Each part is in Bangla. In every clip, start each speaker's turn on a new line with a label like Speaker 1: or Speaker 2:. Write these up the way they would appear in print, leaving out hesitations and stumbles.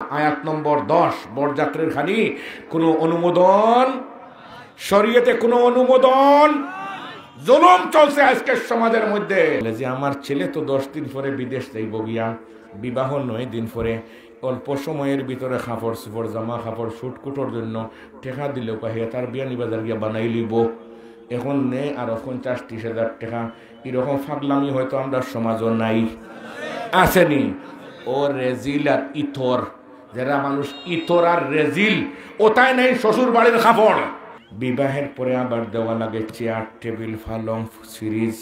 Speaker 1: আয়াত নম্বর 10 বরযাত্রীর খানি কোনো অনুমোদন, শরীয়তে কোনো অনুমোদন। জুলুম চলছে আজকের সমাজের মধ্যে। যে আমার ছেলে তো 10 দিন পরে বিদেশ যাইব গিয়া, বিবাহ 9 দিন পরে, অল্প সময়ের ভিতরে কাপড় চোপড় জামা কাপড় শুটকুটোর জন্য টেকা দিলেও পাহে তার বিয়ানি বাজার গিয়া বানাই লইব। এখন নে আরো 50-30 হাজার টাকা। এরকম ফাগলামি হয়তো আমরা সমাজও নাই, আসেনি। ও রেজিল আর ইতর, যারা মানুষ ইতর আর রেজিল, ওটাই নেই শ্বশুর বাড়ির কাপড়। বিবাহের পরে আবার দেওয়া লাগে চেয়ার টেবিল ফালং সিরিজ।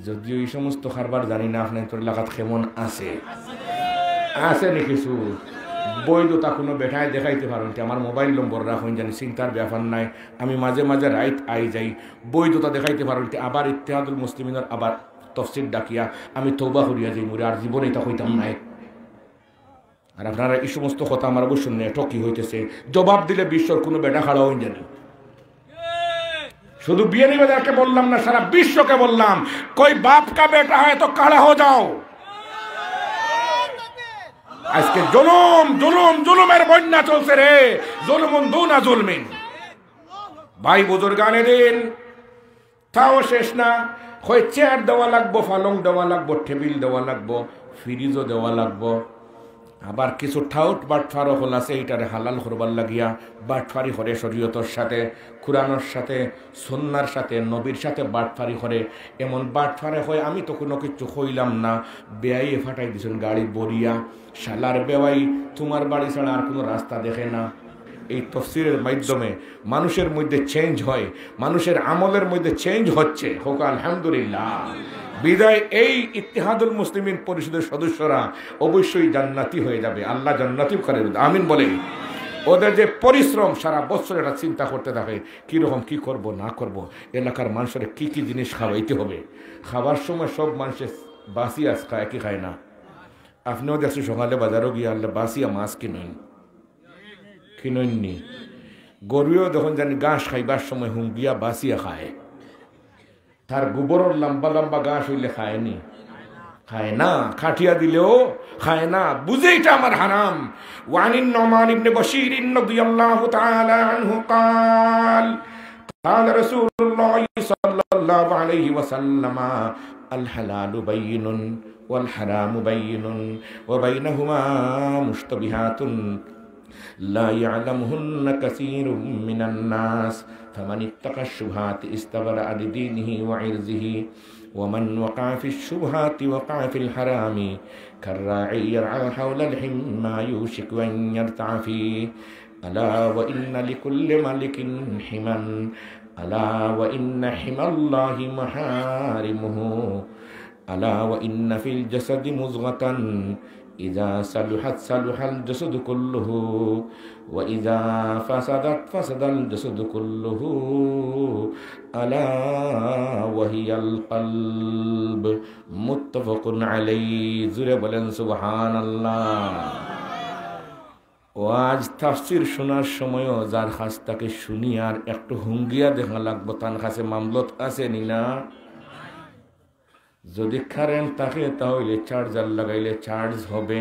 Speaker 1: যদিও এই সমস্ত কারবার জানি না আপনার এলাকাত কেমন আছে, আসেনি কিছু বৈধতা কোনো বেটায় দেখাইতে পারেন। আমার মোবাইল নম্বর রাখুন, জানি চিন্তার ব্যাপার নাই। আমি মাঝে মাঝে রাইট আই যাই, বৈধতা দেখাইতে পারেন। আবার ইত্তেহাদুল মুসলিমিনের আবার তফসিল ডাকিয়া আমি তওবা করিয়া যাই, মরে আর জীবনে এটা হইতাম নাই। আর আপনারা এই সমস্ত কথা আমার অবশ্য নেটও কি হইতেছে, জবাব দিলে বিশ্বর কোনো বেটা খাড়া হইন জানি। শুধু বিয়ানি বাজারকে বললাম না, সারা বিশ্বকে বললাম, কই বাপ কা বেটা হয় তো কাড়া হো যাও। আজকে জুলুম জুলুম জুলুমের বন্যা চলছে রে, জুলুমুন দুনা জুলমিন। ভাই বুজুর্গানে দিন তাও শেষ না, কই চেয়ার দেওয়া লাগবো, ফালং দেওয়া লাগবো, টেবিল দেওয়া লাগবো, ফ্রিজও দেওয়া লাগবো। আবার কিছু ঠাউট বাটফারও হল আছে, এইটারে হালাল করবার লাগিয়া বাটফারি করে শরীয়তর সাথে, কুরআনের সাথে, সুন্নার সাথে, নবীর সাথে বাটফারি করে। এমন বাটফারে হয় আমি তো কোনো কিছু কইলাম না, বেয়াই ফাটাই দিছেন গাড়ি বরিয়া। শালার বেওয়াই তোমার বাড়ি ছাড়া আর কোনো রাস্তা দেখে না। এই তফসিরের মাধ্যমে মানুষের মধ্যে চেঞ্জ হয়, মানুষের আমলের মধ্যে চেঞ্জ হচ্ছে। হোক আলহামদুলিল্লাহ। বিদায় এই ইত্তেহাদুল মুসলিমিন পরিষদের সদস্যরা অবশ্যই জান্নাতি হয়ে যাবে, আল্লাহ জান্নাতি করে, আমিন বলে। ওদের যে পরিশ্রম, সারা বছর এটা চিন্তা করতে থাকে কীরকম কী করব না করব, এলাকার মানুষের কী কী জিনিস খাওয়াইতে হবে। খাবার সময় সব মানুষের বাসিয়া খায়, কি খায় না। আপনিও দেখছি সকালে বাজারও গিয়ে আল্লাহ বাসিয়া মাছ কিননি। গরুও যখন জানি ঘাস খাইবার সময় হুঙ্গিয়া বাসিয়া খায়। তার গোবরের লম্বা লম্বা ঘাস হইলে খায়নি, খায় না, খাটিয়া দিলেও খায় না, বুঝে এটা আমার হারাম। ওয়ানিন নুমান ইবনে বশীর রাদিয়াল্লাহু তাআলা আনহু قال قال رسول الله صلى الله عليه وسلم الحلال بين والحرام بين وبينهما مشتبهات لا يعلمهن كثير من الناس فمن اتقى الشبهات استبرأ لدينه وعرضه ومن وقع في الشبهات وقع في الحرام كالراعي يرعى حول الحمى يوشك أن يرتع فيه ألا وإن لكل ملك حما ألا وإن حمى الله محارمه ألا وإن في الجسد مضغة إذا صلحت صلح الجسد كله وإذا فسدت فسد الجسد كله ألا وهي القلب متفق عليه زুরে বলেন সুবহানাল্লাহ। ওয়াজ তাফসীর শোনার সময়ও যার কাছ থেকে শুনি আর একটু হুঙ্গিয়া দেখা লাগবো, তার কাছে মামলত আছে না। যদি কারেন্ট থাকে তাহলে চার্জার লাগাইলে চার্জ হবে,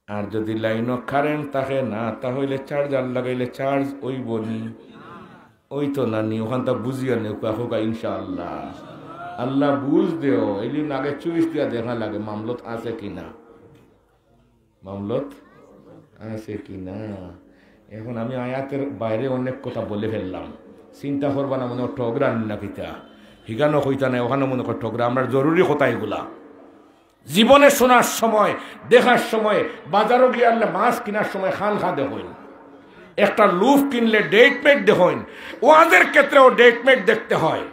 Speaker 1: আর যদি লাইনও কারেন্ট থাকে না তাহলে চার্জার লাগাইলে চার্জ ওইব নি, ওই তো না নি। ওখানটা বুঝিয়া নেওয়া হোক ইনশাআল্লাহ। আল্লাহ বুঝ দেও, এলিন আগে চুইস দিয়া দেখা লাগে মামলত আছে কিনা, মামলত আছে কিনা। এখন আমি আয়াতের বাইরে অনেক কথা বলে ফেললাম, চিন্তা করবা না মনে ঠগরান না কিতা হিগানো হইতা নাই, ওখানে মনে কর ঠগরা। আমরা জরুরি কথা এগুলা জীবনে শোনার সময়, দেখার সময়, বাজারও গিয়ে আনলে মাছ কেনার সময় খান খা দেখুন, একটা লুফ কিনলে ডেটমেট দেখুন, ওদের ক্ষেত্রেও ডেটমেট দেখতে হয়।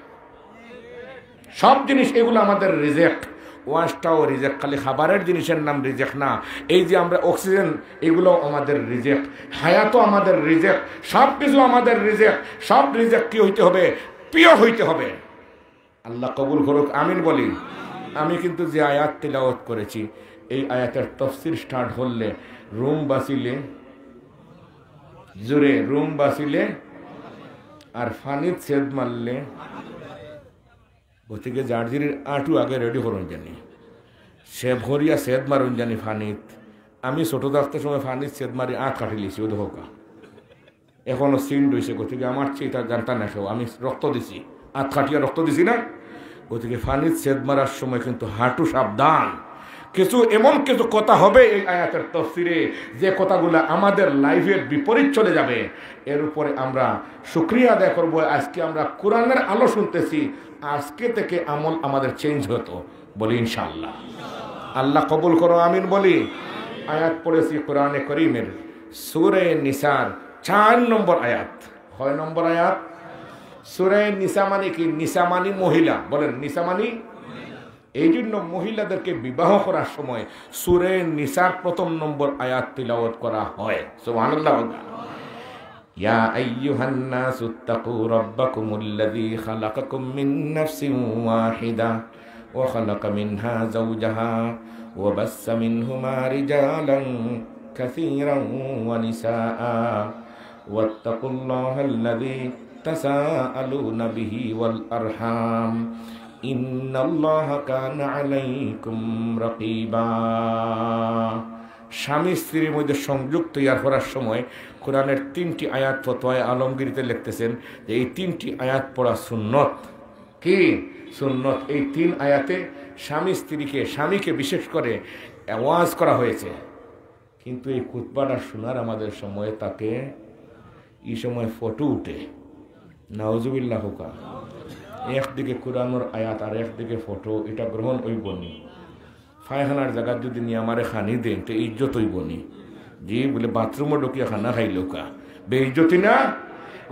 Speaker 1: সব জিনিস এগুলো আমাদের রিজেক্ট, ওয়াশটাও রিজেক্ট, খালি খাবারের জিনিসের নাম রিজেক্ট না। এই যে আমরা অক্সিজেন, এগুলো আমাদের রিজেক্ট, হায়াতও আমাদের রিজেক্ট, সব কিছু আমাদের রিজেক্ট। সব রিজেক্ট কি হইতে হবে? পিওর হইতে হবে। আল্লাহ কবুল করুক, আমিন বলি। আমি কিন্তু যে আয়াত তিলাওয়াত করেছি, এই আয়াতের তফসির স্টার্ট হলে রুম বাসিলে জোরে, রুম বাসিলে আর ফানিত সেদ মারলে, গতিকে জার্জির আটু আগে রেডি করুন জানি, সে ভরিয়া সেদ মারুন জানি ফানিত, আমি ছোট থাকতে সময় ফানির ছেদ মারি আঁত কাটি লিছি ও হোকা এখনো সিন্ড হয়েছে গতিকে আমার চেয়ে এটা জানতা না কেউ আমি রক্ত দিছি আঁত কাটিয়া রক্ত দিছি না গতিকে ফানির ছেদ মারার সময় কিন্তু হাঁটু সাবধান কিছু এমন কিছু কথা হবে এই আয়াতের তাফসীরে যে কথাগুলো আমাদের লাইফের বিপরীত চলে যাবে এর উপরে আমরা শুকরিয়া আদায় করব আজকে আমরা কোরআনের আলো শুনতেছি আজকে থেকে আমল আমাদের চেঞ্জ হতো বলি ইনশাআল্লাহ আল্লাহ কবুল করো আমিন বলি আয়াত পড়েছি কোরআনে করিমের সূরা নিসার 4 নম্বর আয়াত কয় নম্বর আয়াত সূরা নিসা মানে কি নিসা মানে মহিলা বলেন নিসা মানে এই জন্য মহিলাদেরকে বিবাহ করার সময় সূরা নিসার প্রথম নম্বর আয়াত তিলাওয়াত করা হয় সুবহানাল্লাহ ইয়া আইয়ুহান নাসুত্তাকু রাব্বাকুমুল্লাযী খালাকাকুম মিন নাফসিন ওয়াহিদা ওয়া খালাকা মিনহা যাওজাহা ওয়া বাসসা মিনহুমা রিজালান কাসীরান ওয়া নিসাআ ওয়াত্তাকুল্লাহাল্লাযী তাসাআলুনা বিহি ওয়াল আরহাম ইন্নাল্লাহা কানা আলাইকুম রাকিবা স্বামী স্ত্রীর মধ্যে সংযোগ তৈরি করার সময় কোরআনের 3টি আয়াত ফতোয়ায়ে আলমগীরিতে লিখতেছেন যে এই 3টি আয়াত পড়া সুন্নত কি সুন্নত এই 3 আয়াতে স্বামী স্ত্রীকে স্বামীকে বিশেষ করে ওয়াজ করা হয়েছে কিন্তু এই খুতবাটা শোনার আমাদের সময় তাকে এই সময় ফটো উঠে নাউজুবিল্লাহ হুকা একদিকে কোরআনের আয়াত আর একদিকে ফটো এটা গ্রহণ হইব নি ফায়খানার জায়গা যদি নিয়ে আমারে খানি দেন তো ইজ্জত হইব নি জি বলে বাথরুমে ঢুকিয়া খানা খাইল কা বেইজ্জতি না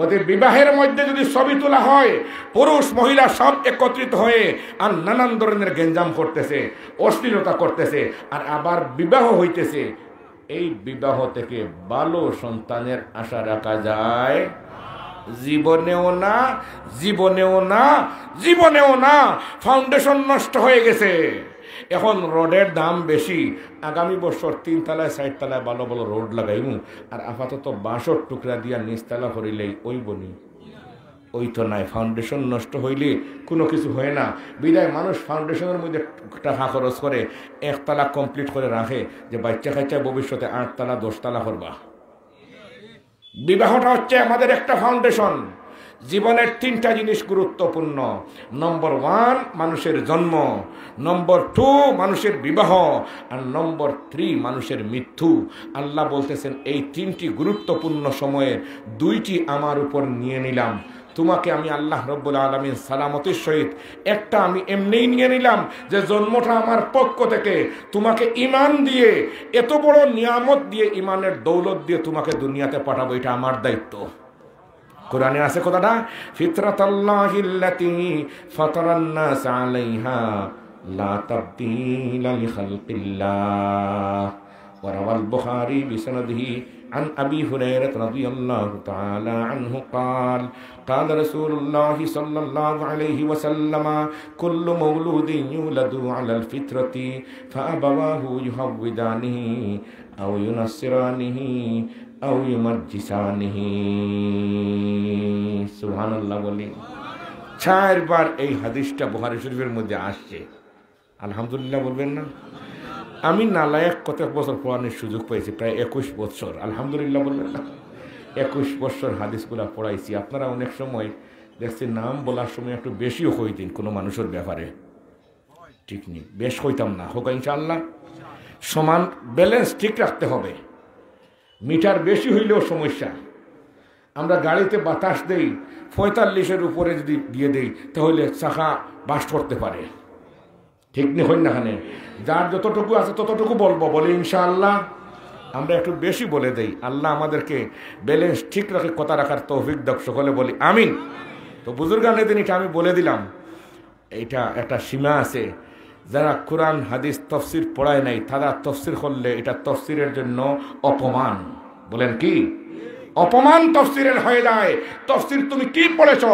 Speaker 1: ওদের বিবাহের মধ্যে যদি ছবি তোলা হয় পুরুষ মহিলা সব একত্রিত হয়ে আর নানান ধরনের গেঞ্জাম করতেছে অশ্লীলতা করতেছে আর আবার বিবাহ হইতেছে এই বিবাহ থেকে ভালো সন্তানের আশা রাখা যায় জীবনেও না জীবনেও না জীবনেও না ফাউন্ডেশন নষ্ট হয়ে গেছে এখন রোডের দাম বেশি আগামী বছর 3 তলায় 4 তলায় ভালো ভালো রোড লাগাইমু আর আপাতত বাঁশর টুকরা দিয়া নিচতলা করিলেই ওই বনি ওই তো নাই ফাউন্ডেশন নষ্ট হইলে কোনো কিছু হয় না বিদায় মানুষ ফাউন্ডেশনের মধ্যে টাকা খরচ করে 1 তলা কমপ্লিট করে রাখে যে বাচ্চা কাচ্চা ভবিষ্যতে 8 তলা 10 তলা করবা বিবাহটা হচ্ছে আমাদের একটা ফাউন্ডেশন জীবনের 3টা জিনিস গুরুত্বপূর্ণ নম্বর 1 মানুষের জন্ম নম্বর 2 মানুষের বিবাহ আর নম্বর 3 মানুষের মৃত্যু আল্লাহ বলতেছেন এই 3টি গুরুত্বপূর্ণ সময়ে 2টি আমার উপর নিয়ে নিলাম তোমাকে আমি আল্লাহ রব্বুল আলামিন সালামতের সহিত একটা আমি এমনিই নিয়ে নিলাম যে জন্মটা আমার পক্ষ থেকে তোমাকে ঈমান দিয়ে এত বড় নিয়ামত দিয়ে ঈমানের দৌলত দিয়ে তোমাকে দুনিয়াতে পাঠাবো এটা আমার দায়িত্ব কোরআনে আছে কথাটা ফিতরাতাল্লাহিল্লাতী ফাতারান নাস আলাইহা লা তাবদীলা লিখালকিল্লাহ ওয়া রাওয়াল বুখারী বিসনাদিহি عن أبي هريرة رضي الله تعالى عنه قال قال رسول الله صلى الله عليه وسلم كل مولود يولد على الفطرة فأبواه يهودانه أو ينصرانه أو يمجسانه سبحان الله বলি 4 বার এই হাদিসটা বুখারী শরীফের মধ্যে আসছে আলহামদুলিল্লাহ বলবেন না আমি নালায়েক কত বছর পড়ানোর সুযোগ পেয়েছি প্রায় 21 বছর আলহামদুলিল্লাহ বলবেন না 21 বছর হাদিসগুলো পড়াইছি আপনারা অনেক সময় দেখছেন নাম বলার সময় একটু বেশিও হইতেন কোনো মানুষের ব্যাপারে ঠিক নেই বেশ হইতাম না হোক ইনশাআল্লাহ সমান ব্যালেন্স ঠিক রাখতে হবে মিটার বেশি হইলেও সমস্যা আমরা গাড়িতে বাতাস দেই 45-এর উপরে যদি দিয়ে দেই তাহলে চাকা বাস্ট করতে পারে ঠিক নেই হই না খানে যার যতটুকু আছে ততটুকু বলবো বলি ইনশাআল্লাহ আমরা একটু বেশি বলে দেই আল্লাহ আমাদেরকে ব্যালেন্স ঠিক রাখে কথা রাখার তৌফিক দাও সকলে বলি আমিন তো বুজুর্গানের দিন এটা আমি বলে দিলাম এইটা একটা সীমা আছে যারা কোরআন হাদিস তাফসীর পড়ায় নাই তারা তাফসীর করলে এটা তাফসীরের জন্য অপমান বলেন কি অপমান তাফসীরের হয়ে যায় তাফসীর তুমি কি পড়েছো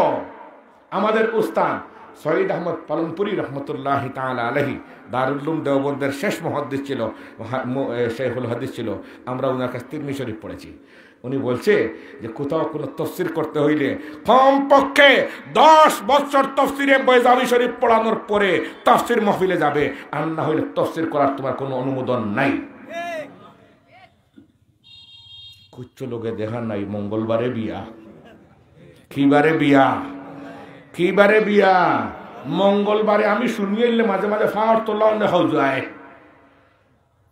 Speaker 1: আমাদের উস্তাদ সৈয়দ আহমদ পালনপুরি রহমতুল্লাহি তাআলা আলাইহি দারুল উলুম দেওবন্দের শেষ মুহাদ্দিস ছিল শেখুল হাদিস ছিল আমরা ওনার কাছে তিরমিজি শরীফ পড়েছি উনি বলছে যে কোথাও কোনো তাফসীর করতে হইলে কমপক্ষে 10 বছর তাফসীরে বাইজাবি শরীফ পড়ানোর পরে তাফসীর মাহফিলে যাবে আর না হইলে তাফসীর করার তোমার কোনো অনুমোদন নাই কুচ্ছ লোকে দেখা নাই মঙ্গলবারে বিয়া, কিবারে বিয়া, কিবারে বিয়া মঙ্গলবারে। আমি শুনি এলে মাঝে মাঝে ফাওয়ার তোলা দেখা যায়।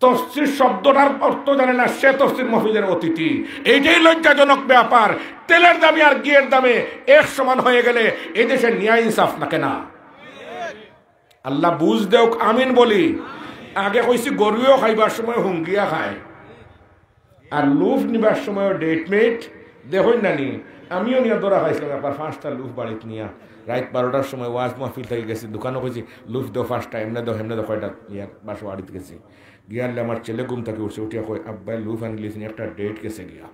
Speaker 1: তফসির শব্দটার অর্থ জানে না, সে তফসির মাহফিলের অতিথি। এইটাই লজ্জাজনক ব্যাপার। তেলের দামে আর ঘিয়ের দামে এক সমান হয়ে গেলে এই দেশে ন্যায় ইনসাফ নাকে না। আল্লাহ বুঝ দেও, আমিন বলি। আগে কইছি গরুও খাইবার সময় হুঙ্গিয়া খায়, আর লুফ নিবার সময় ডেটমেট দেখই নানি। আমিও নিয়ে দৌড়া খাইছিলাম একবার 5টা লুফ বাড়িতে নিয়ে। রাত 12টার সময় ওয়াজ মাহফিল থেকে গেছি, দোকানও কইছি লুফ দো 5টা, এমনে দো হেমনে দো, কয়টা ইয়ার বাসা বাড়িতে গেছি। গিয়ারলে আমার ছেলে ঘুম থেকে উঠছে, উঠিয়া কই আব্বাই লুফ আনলিস একটা ডেট গেছে গিয়া,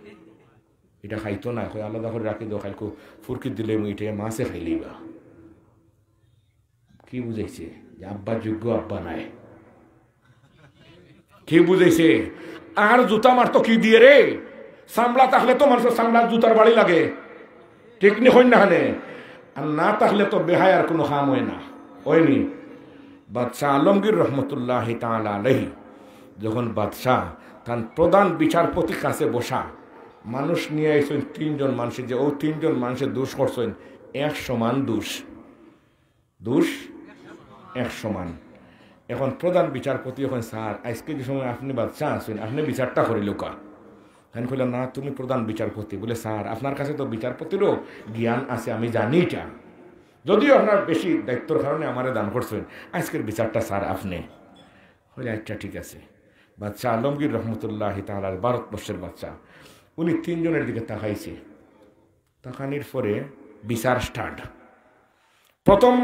Speaker 1: এটা খাইতো না, কই আলাদা করে রাখি দো, খাইকো ফুরকি দিলে এটা মাছে খাইলিবা। কি বুঝাইছে যে আব্বা যোগ্য আব্বা নাই? কি বুঝাইছে? আর জুতা মারতো কি দিয়ে রে? সামলা থাকলে তো মানুষের সামলার জুতার বাড়ি লাগে, ঠিক নি হই না হানে? আর না থাকলে তো বেহায়ার কোনো কাম হয় না, হয়নি? বাদশাহ আলমগীর রহমতুল্লাহ তাআলা আলাইহি যখন বাদশাহ তার প্রধান বিচারপতির কাছে বসা, মানুষ নিয়ে আইসেন 3জন মানুষের, যে ও 3জন মানুষের দোষ করছেন এক সমান দোষ, দোষ এক সমান। এখন প্রধান বিচারপতি এখন, স্যার আজকে যে সময় আপনি বাদশাহ আছেন, আপনি বিচারটা করিল কা? আমি কইলাম না, তুমি প্রধান বিচারপতি। বলে স্যার আপনার কাছে তো বিচারপতিরও জ্ঞান আছে, আমি জানি এটা, যদিও আপনার বেশি দায়িত্বর কারণে আমারে দান করছেন, আজকের বিচারটা স্যার আপনি। বলে আচ্ছা ঠিক আছে। বাদশাহ আলমগীর রহমতুল্লাহ তাআলা ভারতবর্ষের বাদশাহ, উনি 3জনের দিকে তাকাইছে। তাকানির পরে বিচার স্টার্ট। প্রথম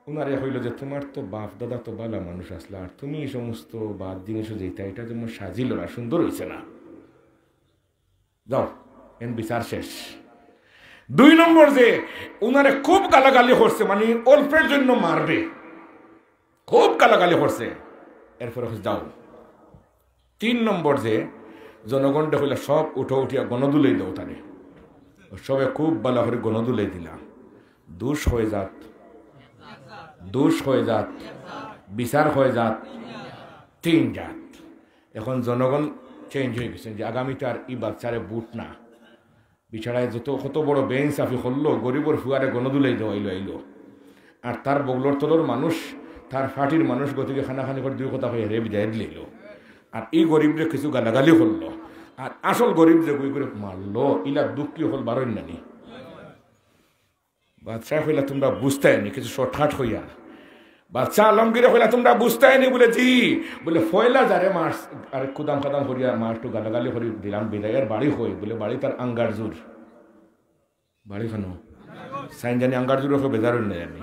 Speaker 1: উনারে হইল যে তোমার তো বাপ দাদা তো বালা মানুষ আসলা, আর তুমি এই সমস্ত বাদ জিনিসও যেটা, এটা যেমন সাজিল না, সুন্দর হয়েছে না, যাও এন বিচার শেষ। 2 নম্বর যে উনারে খুব গালাগালি করছে, মানে অল্পের জন্য মারবে, খুব গালাগালি করছে, এরপরে যাও। 3 নম্বর যে জনগণটা হইলে সব উঠো উঠিয়া গণদুলেই দাও, তারে সবে খুব বালা করে গণদুলেই দিলাম। দোষ হয়ে যাত, দোষ হয়ে যাত, বিচার হয়ে যাত, 3 জাত। এখন জনগণ চেঞ্জ হয়ে গেছেন যে আগামীতে আর ই বাচ্চারে বুট না, বিছাড়ায় যত কত বড় বেইনসাফি করলো, গরিবর ফুয়ারে গণদুলাই দেওয়াইলো আইলো, আর তার বগলোর তলোর মানুষ, তার ফাটির মানুষ গতিকে খানাখানি করে 2 কথা হয়ে রে বিদায় দিল, আর এই গরিবরে কিছু গালাগালি করলো, আর আসল গরিব যে গুই করে মারলো, ইলা দুঃখী হল বারণ নানি। বাদশাহ হইলা তোমরা বুঝতে নি, কিছু শর্টকাট হইয়া। বাদশাহ আলমগীর হইলা তোমরা বুঝতে নি, বলে জি, বলে ফয়লা যারে মাস আর কুদাম কাদাম করিয়া মাসটু গালাগালি করি দিলাম, বিদায়ের বাড়ি হই, বলে বাড়ি তার আঙ্গারজুর, বাড়ি কেন সাইন জানি আঙ্গারজুর হয়ে বেজার না জানি,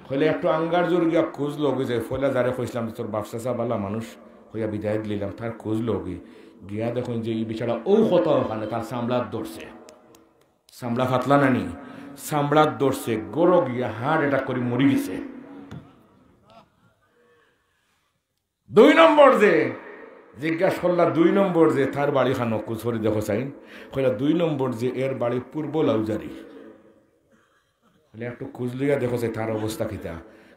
Speaker 1: হইলে একটু আঙ্গারজুর গিয়া খুঁজলো যে ফয়লা যারে কইছিলাম তোর বাপসা বালা মানুষ হইয়া বিদায় দিলাম, তার খুঁজলো গিয়া দেখুন যে এই বিছাড়া ও কত ওখানে তার সামলাত ধরছে, সামলা ফাতলা নানি, সামলাত ধরছে, গরো গিয়া হার্ট অ্যাটাক করে মরি গেছে। 2 নম্বর যে জিজ্ঞাসা করলা, 2 নম্বর যে তার বাড়ি খানো কুচরি দেখো চাইন, কইলা 2 নম্বর যে এর বাড়ি পূর্ব লাউজারি, একটু খুঁজ লইয়া দেখো চাই তার অবস্থা কিতা।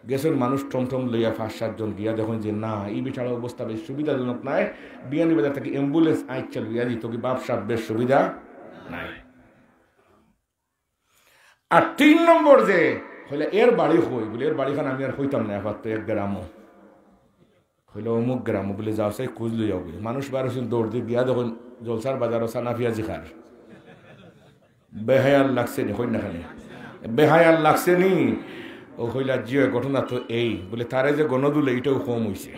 Speaker 1: গেছেন মানুষ টমটম লইয়া 5-7 জন গিয়া দেখুন যে না, এই বিছাড়া অবস্থা বেশ সুবিধাজনক নাই, বিয়ানি বাজার থেকে অ্যাম্বুলেন্স আইচা লইয়া দিত, কি বাপসাপ বেশ সুবিধা নাই। আর 3 নম্বর যে হইলে এর বাড়ি হই, বলে এর বাড়িখান আমি আর হইতাম না, এবার তো 1 গ্রামও হইলে অমুক গ্রামও, বলে যাও চাই খুঁজ লইয়া বলে মানুষ 12 দৌড় দিয়ে গিয়া দেখুন জলসার বাজারও সানা পিয়াজি খার, বেহায়াল লাগছে নি, হই না খানে বেহায়াল লাগছে নি। ও হইলা জিও ঘটনা তো এই, বলে তারে যে গণদুলে এটাও কম হয়েছে,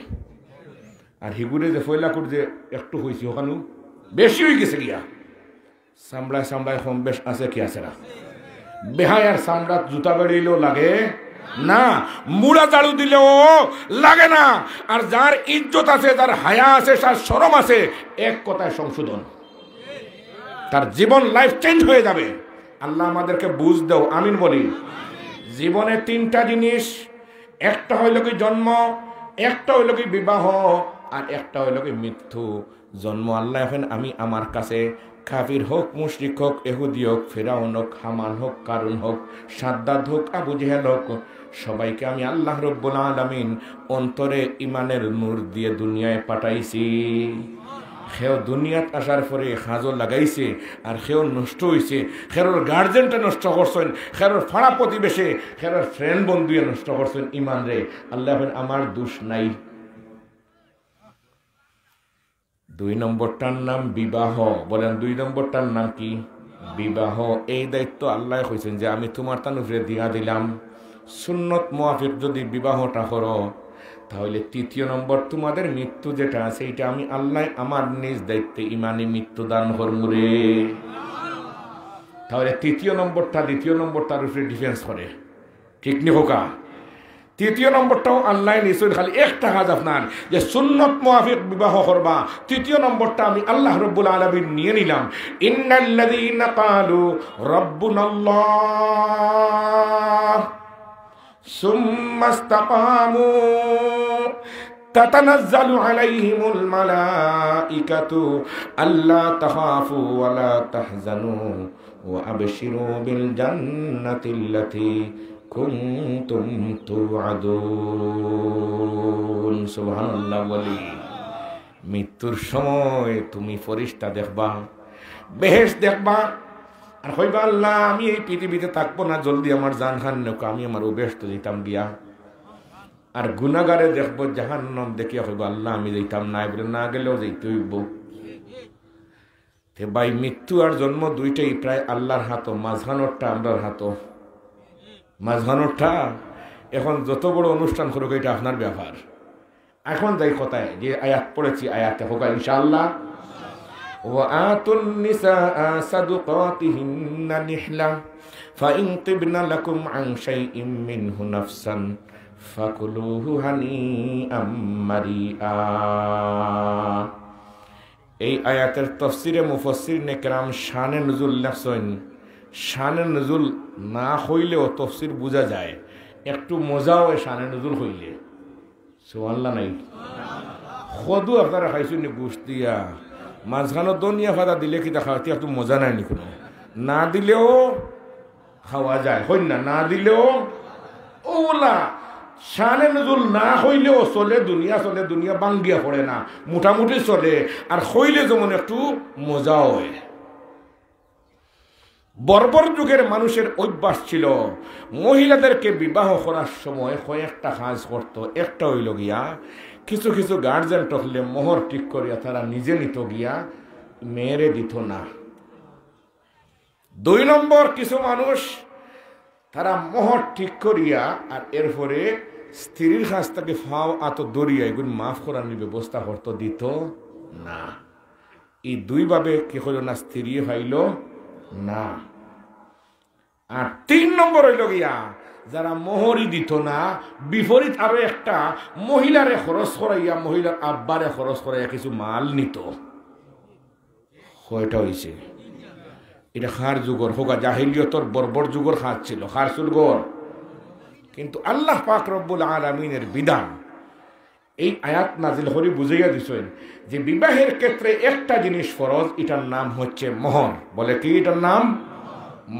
Speaker 1: আর হিগুরে যে ফয়লাকুর যে একটু হয়েছে ওখানেও বেশি হয়ে গেছে গিয়া, সামলায় সামলায় কম বেশ আছে কি আছে না। বেহায়ার সামরাত জুতা বেড়িলেও লাগে না, মুড়া ঝাড়ু দিলেও লাগে না, আর যার ইজ্জত আছে, যার হায়া আছে, যার শরম আছে, এক কথায় সংশোধন, তার জীবন লাইফ চেঞ্জ হয়ে যাবে। আল্লাহ আমাদেরকে বুঝ দাও, আমিন বলি। জীবনে 3টা জিনিস, একটা হইল কি জন্ম, একটা হইল কি বিবাহ, আর একটা হইল কি মৃত্যু। জন্ম আল্লাহ এখন আমি আমার কাছে কাফির হোক, মুশরিক হোক, ইহুদি হোক, ফিরাউন হোক, হামান হোক, কারুন হোক, সাদ্দাত হোক, আবু জেহেল হোক, সবাইকে আমি আল্লাহ রব্বুল আলামিন অন্তরে ইমানের নূর দিয়ে দুনিয়ায় পাঠাইছি। সেও দুনিয়াত আসার পরে খাজো লাগাইছে আর সেও নষ্ট হয়েছে, খেরোর গার্জেনটা নষ্ট করছেন, খেরোর ফাড়া প্রতিবেশে, খেরোর ফ্রেন্ড বন্ধুয়ে নষ্ট করছেন ইমান রে। আল্লাহ আমার দোষ নাই। 2 নম্বরটার নাম বিবাহ। বলেন 2 নম্বরটার নাম কি? বিবাহ। এই দায়িত্ব আল্লাহ কইছেন যে আমি তোমার তানুফরে দিয়া দিলাম। সুন্নত মুআফিক যদি বিবাহটা করো, তাহলে 3 নম্বর তোমাদের মৃত্যু যেটা আছে এটা আমি আল্লাহ আমার নিজ দায়িত্বে ইমানি মৃত্যু দান করবো রে। তাহলে 3 নম্বরটা 2 নম্বরটার উপরে ডিফেন্স করে, ঠিক নি হোকা? 3 নম্বরটাও আল্লাহ নিশ্চয়, খালি একটা কাজ আপনার যে সুন্নত মুআফিক বিবাহ করবা। 3 নম্বরটা আমি আল্লাহ রব্বুল আলামিন নিয়ে নিলাম। ইন্নাল্লাযীনা ক্বালু রাব্বুনাল্লাহ সুম্মা ইসতাকামু তাতানাজ্জালু আলাইহিমুল মালাইকাতু আল্লা তাখাফু ওয়া লা তাহজানু ওয়া আবশিরু বিল জান্নাতিল্লাতী কুনতুম তুআদুন। সুবহানাল্লাহ। বলি মৃত্যুর সময় তুমি ফেরেশতা দেখবা, বেহেশত দেখবা, আর কইবা আল্লাহ আমি এই পৃথিবীতে থাকবো না, জলদি আমার জান খান নৌকা, আমি আমার বেহেশতে যেতাম গিয়া। আর গুনাহগারে দেখবো জাহান্নাম দেখিয়া কইবা আল্লাহ আমি যেতাম না, বলে না গেলেও যেতে হইব। তে ভাই মৃত্যু আর জন্ম দুইটাই প্রায় আল্লাহর হাতও, মাঝখানোরটা আমরার হাতও। মাঝখানোরটা এখন যত বড় অনুষ্ঠান করুক এটা আপনার ব্যাপার। এখন যাই কথায় যে আয়াত পড়েছি, আয়াতে হোক ইনশাআল্লাহ। وآتوا النساء صدقاتهن نحلة فإن طبن لكم عن شيء منه نفسا فكلوه هنيئا مريئا। এই আয়াতের তাফসিরে মুফাসসিরিনে কেরাম শানে নুজুল লেখছেন। শানে নুজুল না হইলেও তাফসির বোঝা যায়, একটু মজাও শানে নুজুল হইলে। সুবহানাল্লাহ নাই খদু আপনারা খাইছেন গোশত দিয়া, মাঝখানো দুনিয়া ফাদা দিলে কি দেখা একটু মজা নাই নি, কোনো না দিলেও খাওয়া যায়, হই না, না দিলেও ওলা শানে নজুল না হইলেও চলে, দুনিয়া চলে, দুনিয়া বাঙ্গিয়া পড়ে না, মোটামুটি চলে। আর হইলে যেমন একটু মজাও হয়। বর্বর যুগের মানুষের অভ্যাস ছিল মহিলাদেরকে বিবাহ করার সময় কয়েকটা কাজ করত। একটা হইল গিয়া কিছু কিছু গার্জেন টকলে মোহর ঠিক করিয়া তারা নিজে নিত গিয়া, মেয়েরে দিত না। 2 নম্বর কিছু মানুষ তারা মোহর ঠিক করিয়া আর এরপরে স্ত্রীর কাছ থেকে ফাও আত দরিয়া এগুলো মাফ করার ব্যবস্থা করত, দিত না। এই 2 ভাবে কি হইল না, স্ত্রী হইল না। আর 3 নম্বর হইল গিয়া যারা মোহরই দিত না, বিপরীত আরো একটা মহিলারে খরচ করাইয়া, মহিলার আব্বারে খরচ করাইয়া কিছু মাল নিত। কয়টা হয়েছে? এটা খার যুগর হোক, জাহিলিয়তর বর্বর যুগর খাত ছিল, খার সুলগর। কিন্তু আল্লাহ পাক রব্বুল আলামিনের বিধান এই আয়াত নাজিল করে বুঝাইয়া দিছেন যে বিবাহের ক্ষেত্রে একটা জিনিস ফরজ, এটার নাম হচ্ছে মোহর। বলে কি এটার নাম?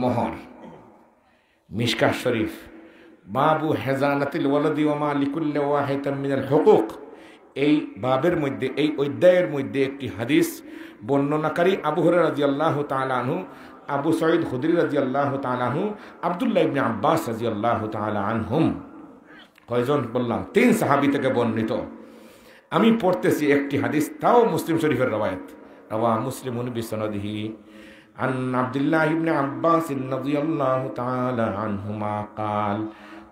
Speaker 1: মোহর। মিশকাত শরীফ বাবু হেজানাতিল ওয়ালাদি ওয়া মা লিকুল্লি ওয়াহিদাম মিনাল হুকুক, এই বাবের মধ্যে, এই অধ্যায়ের মধ্যে একটি হাদিস বর্ণনাকারী আবু হুরায়রা রাদিয়াল্লাহু তাআলা আনহু, আবু সাঈদ খুদরি রাদিয়াল্লাহু তাআলা আনহু, আব্দুল্লাহ ইবনে আব্বাস রাদিয়াল্লাহু তাআলা আনহুম। কয়জন বললাম? 3 সাহাবী থেকে বর্ণিত। আমি পড়তেছি একটি হাদিস, তাও মুসলিম শরীফের রওয়ায়াত। রাওয়া মুসলিমুন বিসনাদিহি عن عبد الله بن عباس رضي الله تعالى عنهما قال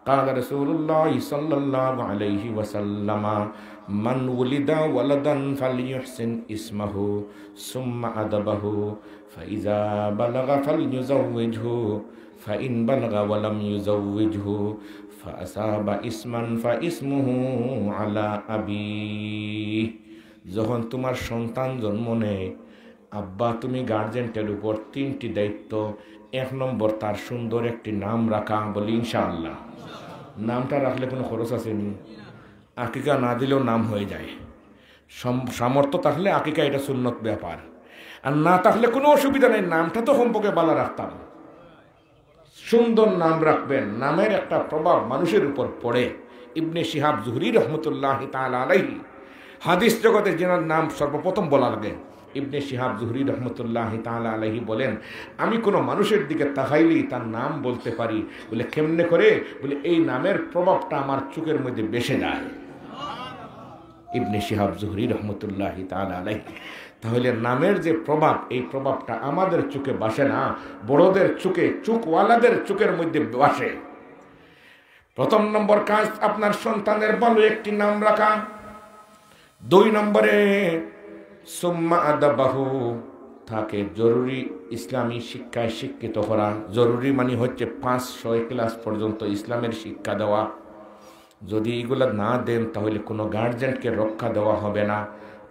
Speaker 1: قال رسول الله صلى الله عليه وسلم من ولد ولدا فليحسن اسمه ثم أدبه فإذا بلغ فليزوجه فإن بلغ ولم يزوجه فأصاب اسما فاسمه على أبيه। যখন তোমার সন্তান জন্ম নেয়, আব্বা তুমি গার্জেন্টের উপর 3টি দায়িত্ব। 1 নম্বর তার সুন্দর একটি নাম রাখা। বলি ইনশাআল্লাহ। নামটা রাখলে কোনো খরচ আসেনি, আকিকা না দিলেও নাম হয়ে যায়। সামর্থ্য থাকলে আকিকা এটা সুন্নত ব্যাপার, আর না থাকলে কোনো অসুবিধা নেই, নামটা তো সম্পর্কে বালা রাখতাম। সুন্দর নাম রাখবেন, নামের একটা প্রভাব মানুষের উপর পড়ে। ইবনে শিহাব জুহরি রহমতুল্লাহ তাআলা আলাইহি হাদিস জগতে যেনার নাম সর্বপ্রথম বলা লাগে ইবনে শিহাব জুহরি রহমতুল্লাহ তাআলা আলাইহি বলেন, আমি কোনো মানুষের দিকে তাকাইলেই তার নাম বলতে পারি। বলে কেমনে করে? বলে এই নামের প্রভাবটা আমার চোখের মধ্যে বেসে যায়। ইবনে শিহাব জুহরি রহমতুল্লাহ তাআলা আলাইহি। তাহলে নামের যে প্রভাব, এই প্রভাবটা আমাদের চোখে বাসে না, বড়দের চোখে, চোখওয়ালাদের চোখের মধ্যে বাসে। প্রথম নম্বর কাজ আপনার সন্তানের ভালো একটি নাম রাখা। 2 নম্বরে সুম্মা আদাবাহু, তাকে জরুরি ইসলামী শিক্ষায় শিক্ষিত করা। জরুরি মানে হচ্ছে 5-6 ক্লাস পর্যন্ত ইসলামের শিক্ষা দেওয়া। যদি এগুলো না দেন তাহলে কোনো গার্জেনকে রক্ষা দেওয়া হবে না।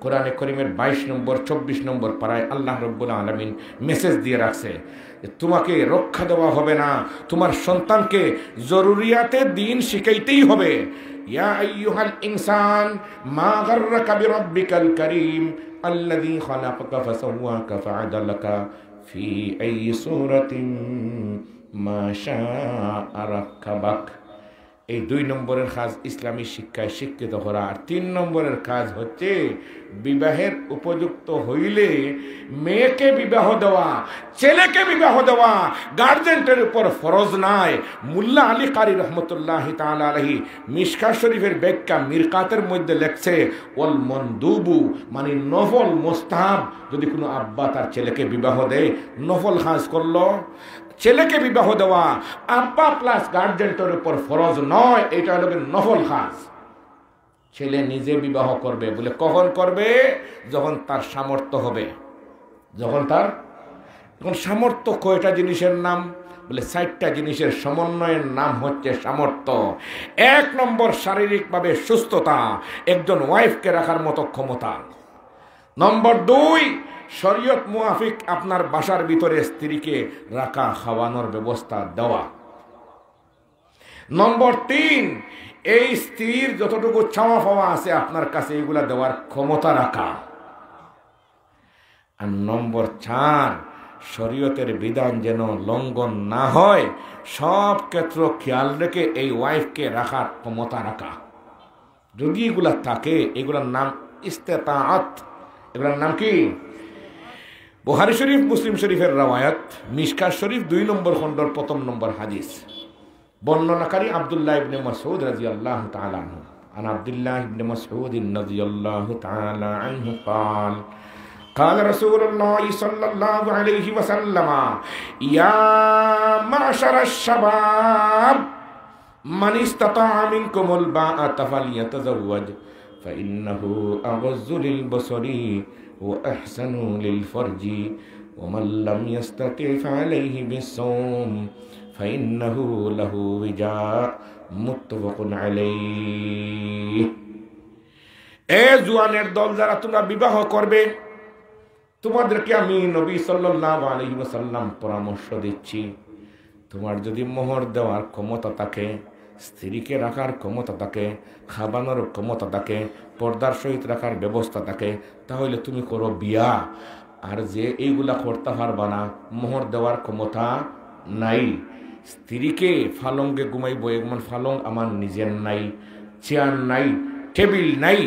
Speaker 1: কোরআনে করিমের 22 নম্বর 24 নম্বর পারায় আল্লাহ রব্বুল আলামিন মেসেজ দিয়ে রাখছে, তোমাকে রক্ষা দেওয়া হবে না, তোমার সন্তানকে জরুরিয়াতে দিন শিখাইতেই হবে। ইয়া আইয়ুহাল ইনসান মা গাররাকা বিরাব্বিকাল কারীম আল্লাযী খালাকাকা ফাসাওয়াকা ফাআদালাকা ফি আইয়ি সূরাতিন মা শাআ রাক্কাবাক। এই 2 নম্বরের কাজ ইসলামী শিক্ষায় শিক্ষিত করা। আর 3 নম্বরের কাজ হচ্ছে বিবাহের উপযুক্ত হইলে মেয়েকে বিবাহ দেওয়া, ছেলেকে বিবাহ দেওয়া গার্জেন্টের উপর ফরজ নাই। মুল্লা আলী কারি রহমতুল্লাহ তাআলা আলাইহি মিশকাত শরীফের ব্যাখ্যা মিরকাতের মধ্যে লেখছে, ওয়াল মনদুবু মানে নফল মুস্তাহাব। যদি কোনো আব্বা তার ছেলেকে বিবাহ দেয়, নফল কাজ করলো। ছেলেকে বিবাহ দেওয়া আব্বা প্লাস গার্জেন্টের উপর ফরজ নয়, এটা হলো নফল কাজ। ছেলে নিজে বিবাহ করবে। বলে কখন করবে? যখন তার সামর্থ্য হবে। যখন সামর্থ্য। কয়টা জিনিসের নাম? বলে 4টা জিনিসের সমন্বয়ের নাম হচ্ছে সামর্থ্য। 1 নম্বর শারীরিকভাবে সুস্থতা, একজন ওয়াইফকে রাখার মতো ক্ষমতা। নম্বর 2 শরীয়ত মুআফিক আপনার বাসার ভিতরে স্ত্রীকে রাখা, খাওয়ানোর ব্যবস্থা দেওয়া। নম্বর 3 এই স্ত্রীর যতটুকু চাওয়া পাওয়া আছে আপনার কাছে এগুলা দেওয়ার ক্ষমতা রাখা। আর নম্বর 4 শরীয়তের বিধান যেন লঙ্ঘন না হয়, সব ক্ষেত্র খেয়াল রেখে এই ওয়াইফকে রাখার ক্ষমতা রাখা। যদি এগুলা থাকে, এগুলার নাম ইস্তেতাআত। এগুলার নাম কি? বুখারী শরীফ, মুসলিম শরীফের রাওয়ায়াত, মিশকাত শরীফ 2 নম্বর খণ্ডর 1 নম্বর হাদিস। বর্ণনাকারী আব্দুল্লাহ ইবনে মাসউদ রাদিয়াল্লাহু তাআলা আনহু। আন আব্দুল্লাহ ইবনে মাসউদ রাদিয়াল্লাহু তাআলা আনহু قال قال رسول الله صلى الله عليه وسلم يا معشر الشباب من استطاع منكم الباءة فليتزوج فإنه أغض للبصر وأحسن للفرج ومن لم يستطع فعليه بالصوم فإنه له وجاء متفق عليه। এ জওয়ানের দল যারা তোমরা বিবাহ করবে, তোমাদেরকে আমি নবী সাল্লাল্লাহু আলাইহি ওয়াসাল্লাম পরামর্শ দিচ্ছি, তোমার যদি মোহর দেওয়ার ক্ষমতা থাকে, স্ত্রীকে রাখার ক্ষমতা থাকে, খাবানোর ক্ষমতা থাকে, পর্দার সহিত রাখার ব্যবস্থা থাকে, তাহলে তুমি করো বিয়া। আর যে এইগুলা করতে পারবা না, মোহর দেওয়ার ক্ষমতা নাই, স্ত্রীকে ফালঙ্গে ঘুমাইব, এমন ফালং আমার নিজের নাই, চেয়ার নাই, টেবিল নাই,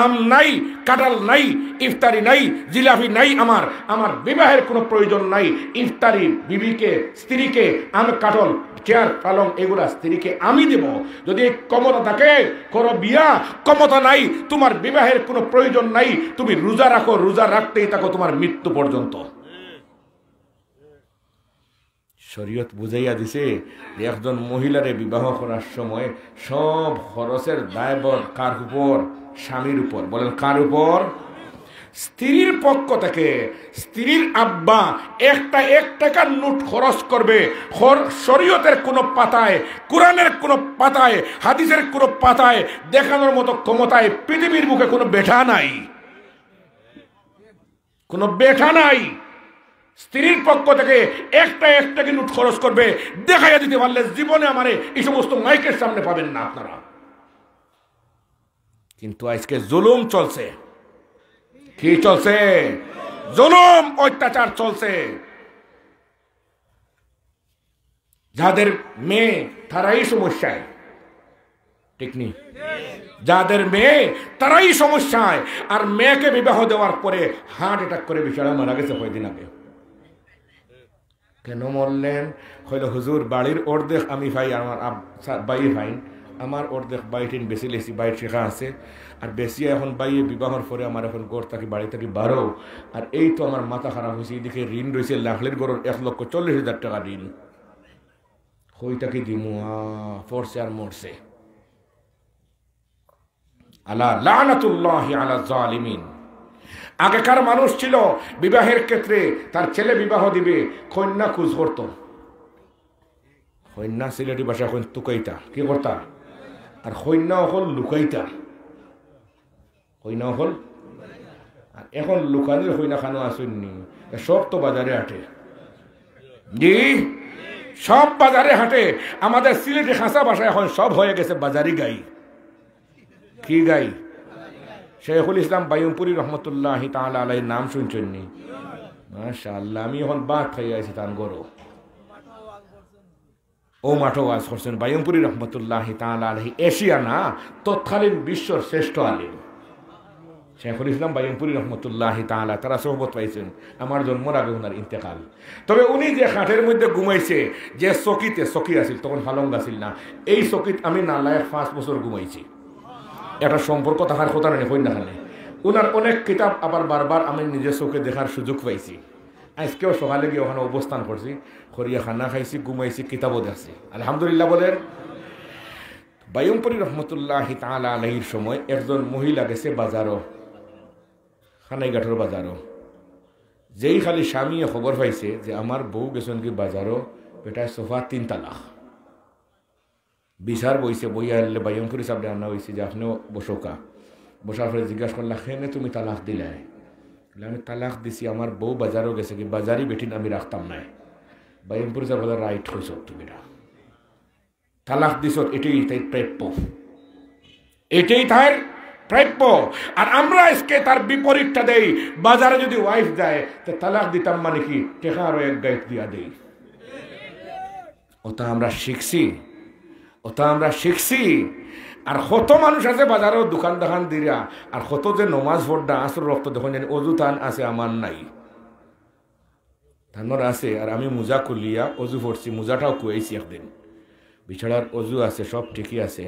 Speaker 1: আম নাই, কাঁঠাল নাই, ইফতারি নাই, জিলাপি নাই, আমার বিবাহের কোনো প্রয়োজন নাই। ইফতারি বিবিকে, স্ত্রীকে, আম, কাঁঠাল, চেয়ার, পালং এগুলা স্ত্রীকে আমি দেব। যদি ক্ষমতা থাকে করো বিয়া, ক্ষমতা নাই, তোমার বিবাহের কোনো প্রয়োজন নাই, তুমি রোজা রাখো, রোজা রাখতেই থাকো তোমার মৃত্যু পর্যন্ত। শরীয়ত বুঝাইয়া দিছে যে একজন মহিলারে বিবাহ করার সময় সব খরচের দায়ভার কার উপর? স্বামীর উপর। বলেন কার উপর? স্ত্রীর পক্ষ থেকে স্ত্রীর আব্বা 1 টাকার নোট খরচ করবে। শরীয়তের কোনো পাতায়, কোরআনের কোনো পাতায়, হাদিসের কোনো পাতায় দেখানোর মতো ক্ষমতায় পৃথিবীর মুখে কোনো বেঠা নাই, কোনো বেঠা নাই। স্ত্রীর পক্ষ থেকে 1 টাকা নোট খরচ করবে, দেখাইয়া দিতে পারলে জীবনে আমারে এই সমস্ত মাইকের সামনে পাবেন না আপনারা। কিন্তু আজকে জুলুম চলছে। কি চলছে? জুলুম, অত্যাচার চলছে। যাদের মেয়ে তারাই সমস্যায়, ঠিক নেই? যাদের মেয়ে তারাই সমস্যায়, আর মেয়েকে বিবাহ দেওয়ার পরে হার্ট অ্যাটাক করে বিছানা মারা গেছে কয়েকদিন আগে। কেন মরলেন? হইল হুজুর বাড়ির অর্ধেক আমি ভাই, আমার বাই ভাই, আমার অর্ধেক বাইটিন বেশি লেছি, বাইট শেখা আছে, আর বেশি এখন বাইয়ে বিবাহর পরে আমার এখন গড় থাকি বাড়ি থাকি 12, আর এই তো আমার মাথা খারাপ হয়েছে, এদিকে ঋণ রয়েছে লাখলের গড়ের 1,40,000 টাকা ঋণ, হইটাকে দিমু পড়ছে আর মরছে। আলা লানাতুল্লাহি আলা জালিমিন। আগেকার মানুষ ছিল বিবাহের ক্ষেত্রে তার ছেলে বিবাহ দিবে কন্যা খুঁজ করত, কন্যা সিলেটি ভাষা এখন তুকাইতা, কি করতা, আর কন্যা হল লুকাইতা, কন্যা হল। আর এখন লুকানির কন্যা খানো আসেননি, সব তো বাজারে হাঁটে, জি সব বাজারে হাঁটে। আমাদের সিলেটি খাসা ভাষা এখন সব হয়ে গেছে বাজারি গাই। কি গাই? শেখুল ইসলাম বাইয়ুমপুরি রহমতুল্লাহি তাআলা আলাইহির নাম শুনছেননি? মাশাআল্লাহ, আমি এখন বাদ খাইয়া আছি তার গরো, ও মাঠো ওয়াজ করছেন বাইয়ুমপুরি রহমতুল্লাহি তাআলা আলাইহি। এশিয়া না, তৎকালীন বিশ্বর শ্রেষ্ঠ আলিম শেখুল ইসলাম বাইয়ুমপুরি রহমতুল্লাহি তাআলা, তারা সোহবত পাইছেন আমার জন্মর আগে ওনার ইন্তেকাল। তবে উনি যে খাটের মধ্যে ঘুমাইছে, যে চকিতে, চকি আছিল তখন ফালং আছিল না, এই চকিত আমি নালায় 5 বছর ঘুমাইছি। একটা সম্পর্ক থাকার কথা নেই কন্যাখানে। ওনার অনেক কিতাব আবার বারবার আমি নিজের চোখে দেখার সুযোগ পাইছি। আজকেও সকালে গিয়ে ওখানে অবস্থান করছি, খরিয়া খানা খাইছি, ঘুমাইছি, কিতাবও দেখছি, আলহামদুলিল্লাহ বলেন। বাইয়ুমপুরি রহমতুল্লাহি তাআলা আলাইহির সময় একজন মহিলা গেছে বাজারও, খানাইঘাটের বাজারও। যেই খালি স্বামীয়ে খবর পাইছে যে আমার বউ গেছেন কি বাজারও, বেটায় সোফা 3 তালাক। বিচার বইছে, বইয়া আনলে বাইয়ুমপুরি সাহেব আনা হয়েছে যে আপনিও বসোকা। বসার পরে জিজ্ঞাসা করলা, খেনে তুমি তালাক দিলাই? আমি তালাক দিছি, আমার বউ বাজারও গেছে কি, বাজারই বেঠিন আমি রাখতাম নাই। বাইয়ুমপুরি সাহেব বলে, রাইট হয়েছ তুমি, তালাক দিছ, এটাই তাই প্রাপ্য, এটাই তার প্রাপ্য। আর আমরা আজকে তার বিপরীতটা দেই। বাজারে যদি ওয়াইফ যায় তো তালাক দিতাম মানে কি, টেকা আরো 1 গাইড দিয়া দেই। ওটা আমরা শিখছি, ওটা আমরা শিখছি। আর কত মানুষ আছে বাজারেও দোকান দোকান দিয়া, আর কত যে নমাজ ভোটটা আসর রক্ত দেখুন জানি, অজু তান আছে, আমার নাই, ধানর আছে। আর আমি মোজা খুলিয়া অজু পড়ছি, মোজাটাও কুয়াইছি একদিন, বিছাড়ার অজু আছে, সব ঠিকই আছে।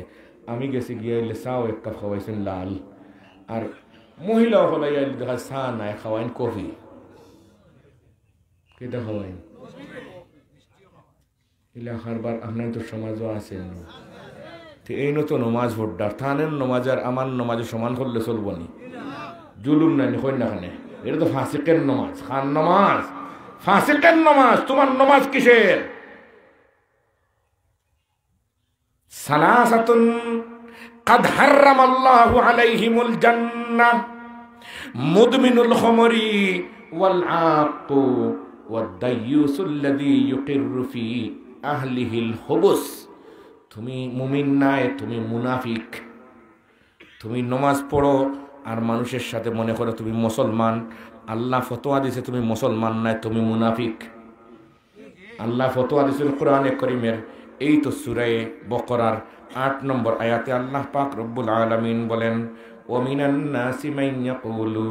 Speaker 1: আমি গেছি গিয়ে চাও 1 কাপ খাওয়াইছেন লাল, আর মহিলাও হলাই দেখা চা নাই, খাওয়াইন কফি। কেটা খাওয়াইন এলাকার বার, আপনার তো সমাজও আছেন। এই নতুন নমাজ ভোটদার থানের নমাজ আর আমার নমাজে সমান করলে চলব নি? জুলুম নাই কই না খানে, এটা তো ফাঁসিকের নমাজ, খান নমাজ, ফাঁসিকের নমাজ। তোমার নমাজ কিসের? সালাসাতুন কাদ হারামাল্লাহু আলাইহিমুল জান্নাহ, মুদমিনুল খামরি ওয়াল আaqu ওয়াদ দাইয়ুসুল্লাযী ইউকিররু ফি আহলিহিল হুবুস। তুমি মুমিন নাই, তুমি মুনাফিক। তুমি নমাজ পড়ো আর মানুষের সাথে মনে করো তুমি মুসলমান, আল্লাহ ফতোয়া দিছে তুমি মুসলমান নাই, তুমি মুনাফিক। আল্লাহ ফতোয়া দিয়েছেন কোরআনে করিমের এই তো সূরা বকরার 8 নম্বর আয়াতে আল্লাহ পাক রব্বুল আলামিন বলেন, ওয়ামিনান নাসি মান ইয়াকুলু